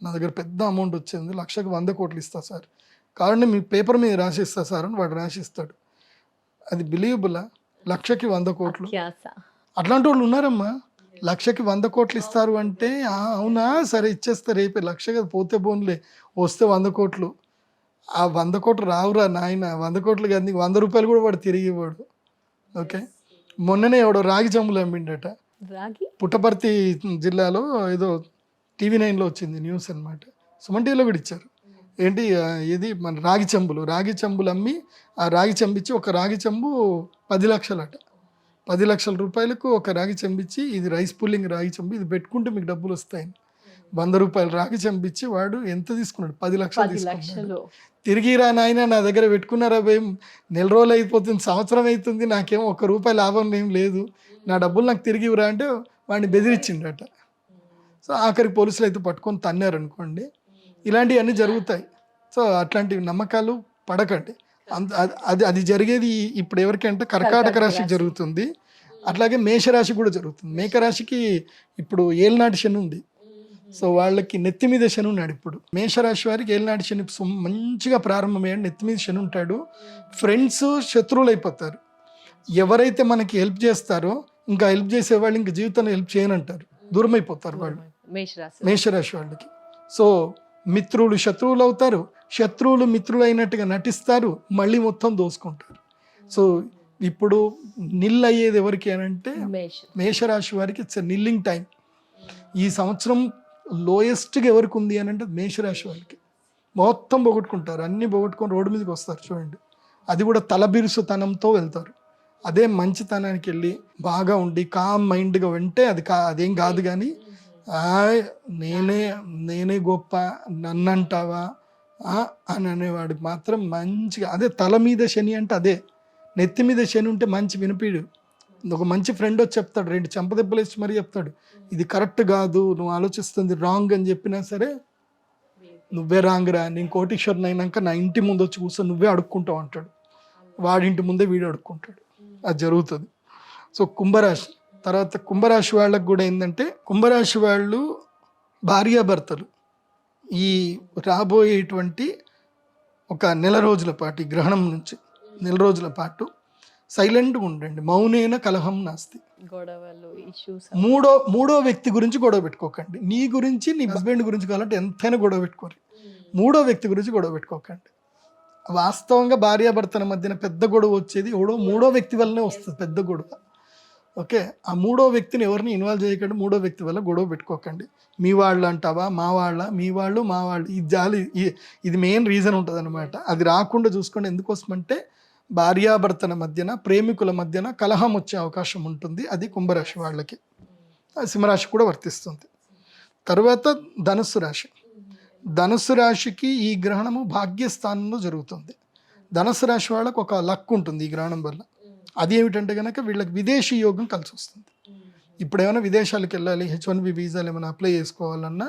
నా దగ్గర పెద్ద అమౌంట్ వచ్చింది, 1,00,000కి 100 కోట్లు ఇస్తా సార్, కాబట్టి మీ పేపర్ మీద రాసిస్తా సార్ అని వాడు రాసిస్తాడు. అది బిలీవబులా? 1,00,000కి 100 కోట్లు. అట్లాంటి వాళ్ళు ఉన్నారమ్మా. 1,00,000కి 100 కోట్లు ఇస్తారు అంటే అవునా, సరే ఇచ్చేస్తా, రేపే 1,00,000 కదా పోతే బోన్లే, వస్తే 100 కోట్లు ఆ 100 కోట్లు రావురా నాయన, 100 కోట్లు కానీ 100 రూపాయలు కూడా వాడు తిరిగి ఇవ్వడు. ఓకే, మొన్ననే ఎవడో రాగి చెంబులు అమ్మిండట రాగి పుట్టపర్తి జిల్లాలో, ఏదో టీవీ 9లో వచ్చింది న్యూస్ అనమాట. సుమన్ టీవీలో కూడా ఇచ్చారు. ఏంటి ఇది మన రాగి చెంబులు అమ్మి, ఆ రాగి చెంబిచ్చి ఒక రాగి చెంబు 10 లక్షలట. 10 లక్షల రూపాయలకు ఒక రాగి చెంబిచ్చి, ఇది రైస్ పుల్లింగ్ రాగి చెంబు, ఇది పెట్టుకుంటే మీకు డబ్బులు వస్తాయని 100 రూపాయలు రాగి చెంబిచ్చి వాడు ఎంత తీసుకున్నాడు? 10 లక్షలు తీసుకున్నాడు. తిరిగి రా నాయన, నా దగ్గర పెట్టుకున్నారా భయం, నెల రోజులు అయిపోతుంది, సంవత్సరం అవుతుంది, నాకేమో 1 రూపాయి లాభం ఏం లేదు, నా డబ్బులు నాకు తిరిగి ఇవ్వరా అంటే వాడిని బెదిరించిండట. సో ఆఖరికి పోలీసులు అయితే పట్టుకొని తన్నారు అనుకోండి. ఇలాంటివన్నీ జరుగుతాయి. సో అట్లాంటి నమ్మకాలు పడకండి. అది జరిగేది ఇప్పుడు ఎవరికంటే కర్కాటక రాశికి జరుగుతుంది, అట్లాగే మేషరాశి కూడా జరుగుతుంది. మేకరాశికి ఇప్పుడు ఏలినాటి శని ఉంది. సో వాళ్ళకి నెత్తి మీద శని ఉన్నాడు. ఇప్పుడు మేషరాశి వారికి ఏలినాటి శని మంచిగా ప్రారంభమయ్యాడు, నెత్తి మీద శని ఉంటాడు. ఫ్రెండ్స్ శత్రువులు అయిపోతారు. ఎవరైతే మనకి హెల్ప్ చేస్తారో ఇంకా హెల్ప్ చేసేవాళ్ళు ఇంకా జీవితంలో హెల్ప్ చేయనంటారు, దూరం అయిపోతారు వాళ్ళు మేషరాశి వాళ్ళకి. సో మిత్రులు శత్రువులు అవుతారు, శత్రువులు మిత్రులు అయినట్టుగా నటిస్తారు, మళ్ళీ మొత్తం దోసుకుంటారు. సో ఇప్పుడు నిల్ అయ్యేది ఎవరికి అని అంటే మేషరాశి వారికి ఇట్స్ నిల్లింగ్ టైం. ఈ సంవత్సరం లోయెస్ట్గా ఎవరికి ఉంది అని అంటే మేషరాశి వాళ్ళకి. మొత్తం పోగొట్టుకుంటారు, అన్నీ పోగొట్టుకొని రోడ్డు మీదకి వస్తారు చూడండి. అది కూడా తలబిరుసుతనంతో వెళ్తారు. అదే మంచితనానికి వెళ్ళి బాగా ఉండి కామ్ మైండ్గా వింటే అదేం కాదు. కానీ నేనే గొప్ప, నన్ను అంటావా అని అనేవాడికి మాత్రం మంచిగా, అదే తల మీద శని అంటే అదే. నెత్తి మీద శని ఉంటే మంచి వినిపిడు. ఒక మంచి ఫ్రెండ్ వచ్చి చెప్తాడు, 2 చెంపదెబ్బలు వేసి మరీ చెప్తాడు, ఇది కరెక్ట్ కాదు, నువ్వు ఆలోచిస్తుంది రాంగ్ అని చెప్పినా సరే, నువ్వే రాంగ్ రా, నేను కోటీశ్వరుని అయినాక నా ఇంటి ముందు వచ్చి కూర్చొని నువ్వే అడుక్కుంటావు అంటాడు. వాడింటి ముందే వీడు అడుక్కుంటాడు. అది జరుగుతుంది. సో కుంభరాశి తర్వాత కుంభరాశి వాళ్ళకు కూడా ఏంటంటే, కుంభరాశి వాళ్ళు భార్యాభర్తలు ఈ రాబోయేటువంటి ఒక నెల రోజుల పాటు, ఈ గ్రహణం నుంచి నెల రోజుల పాటు సైలెంట్గా ఉండండి. మౌనేన కలహం నాస్తి. గొడవలు, ఇష్యూస్, మూడో వ్యక్తి గురించి గొడవ పెట్టుకోకండి. నీ గురించి, నీ హస్బెండ్ గురించి కావాలంటే ఎంతైనా గొడవ పెట్టుకోరు. మూడో వ్యక్తి గురించి గొడవ పెట్టుకోకండి. వాస్తవంగా భార్యాభర్తల మధ్యన పెద్ద గొడవ వచ్చేది మూడో వ్యక్తి వల్లనే వస్తుంది పెద్ద గొడవ. ఓకే, ఆ మూడో వ్యక్తిని ఎవరిని ఇన్వాల్వ్ చేయకండి. మూడో వ్యక్తి వల్ల గొడవ పెట్టుకోకండి. మీ వాళ్ళు అంటావా, మా వాళ్ళ, మీ వాళ్ళు మా వాళ్ళు, ఇది మెయిన్ రీజన్ ఉంటుంది అనమాట. అది రాకుండా చూసుకోండి. ఎందుకోసమంటే భార్యాభర్తల మధ్యన, ప్రేమికుల మధ్యన కలహం వచ్చే అవకాశం ఉంటుంది. అది కుంభరాశి వాళ్ళకి. సింహరాశి కూడా వర్తిస్తుంది. తర్వాత ధనుస్సు రాశి. ధనుస్సు రాశికి ఈ గ్రహణము భాగ్యస్థానంలో జరుగుతుంది. ధనుస్సు రాశి వాళ్ళకు ఒక లక్ ఉంటుంది ఈ గ్రహణం వల్ల. అది ఏమిటంటే కనుక వీళ్ళకి విదేశీ యోగం కలిసి వస్తుంది. ఇప్పుడు ఏమైనా విదేశాలకు వెళ్ళాలి, H1B వీసాలు ఏమైనా అప్లై చేసుకోవాలన్నా,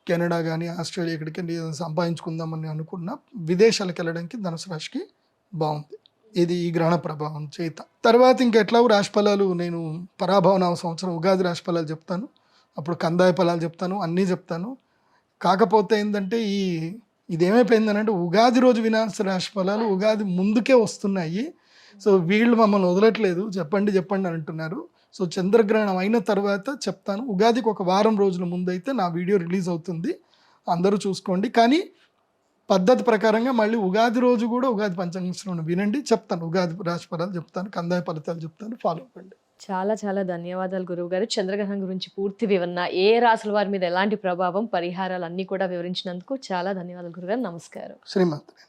కెనడా కానీ ఆస్ట్రేలియా ఎక్కడికి సంపాదించుకుందామని అనుకున్నా విదేశాలకు వెళ్ళడానికి ధనుసు రాశికి బాగుంది. ఇది ఈ గ్రహణ ప్రభావం చేత. తర్వాత ఇంకా ఎట్లా రాశి ఫలాలు నేను పరాభవనామ సంవత్సరం ఉగాది రాశి ఫలాలు చెప్తాను, అప్పుడు కందాయ ఫలాలు చెప్తాను, అన్నీ చెప్తాను. కాకపోతే ఏంటంటే ఇది ఏమైపోయిందనంటే ఉగాది రోజు వినాల్సిన రాశి ఫలాలు ఉగాది ముందుకే వస్తున్నాయి. సో వీళ్ళు మమ్మల్ని వదలట్లేదు, చెప్పండి అని అంటున్నారు. సో చంద్రగ్రహణం అయిన తర్వాత చెప్తాను. ఉగాదికి ఒక వారం రోజుల ముందు అయితే నా వీడియో రిలీజ్ అవుతుంది, అందరూ చూసుకోండి. కానీ పద్ధతి ప్రకారంగా మళ్ళీ ఉగాది రోజు కూడా ఉగాది పంచాంగం వినండి, చెప్తాను. ఉగాది రాశి ఫలాలు చెప్తాను, కందాయ ఫలితాలు చెప్తాను, ఫాలో అవ్వండి. చాలా చాలా ధన్యవాదాలు గురువు గారు. చంద్రగ్రహణం గురించి పూర్తి వివరణ, ఏ రాసుల వారి మీద ఎలాంటి ప్రభావం, పరిహారాలు అన్నీ కూడా వివరించినందుకు చాలా ధన్యవాదాలు గురుగారు. నమస్కారం. శ్రీమాత్రే.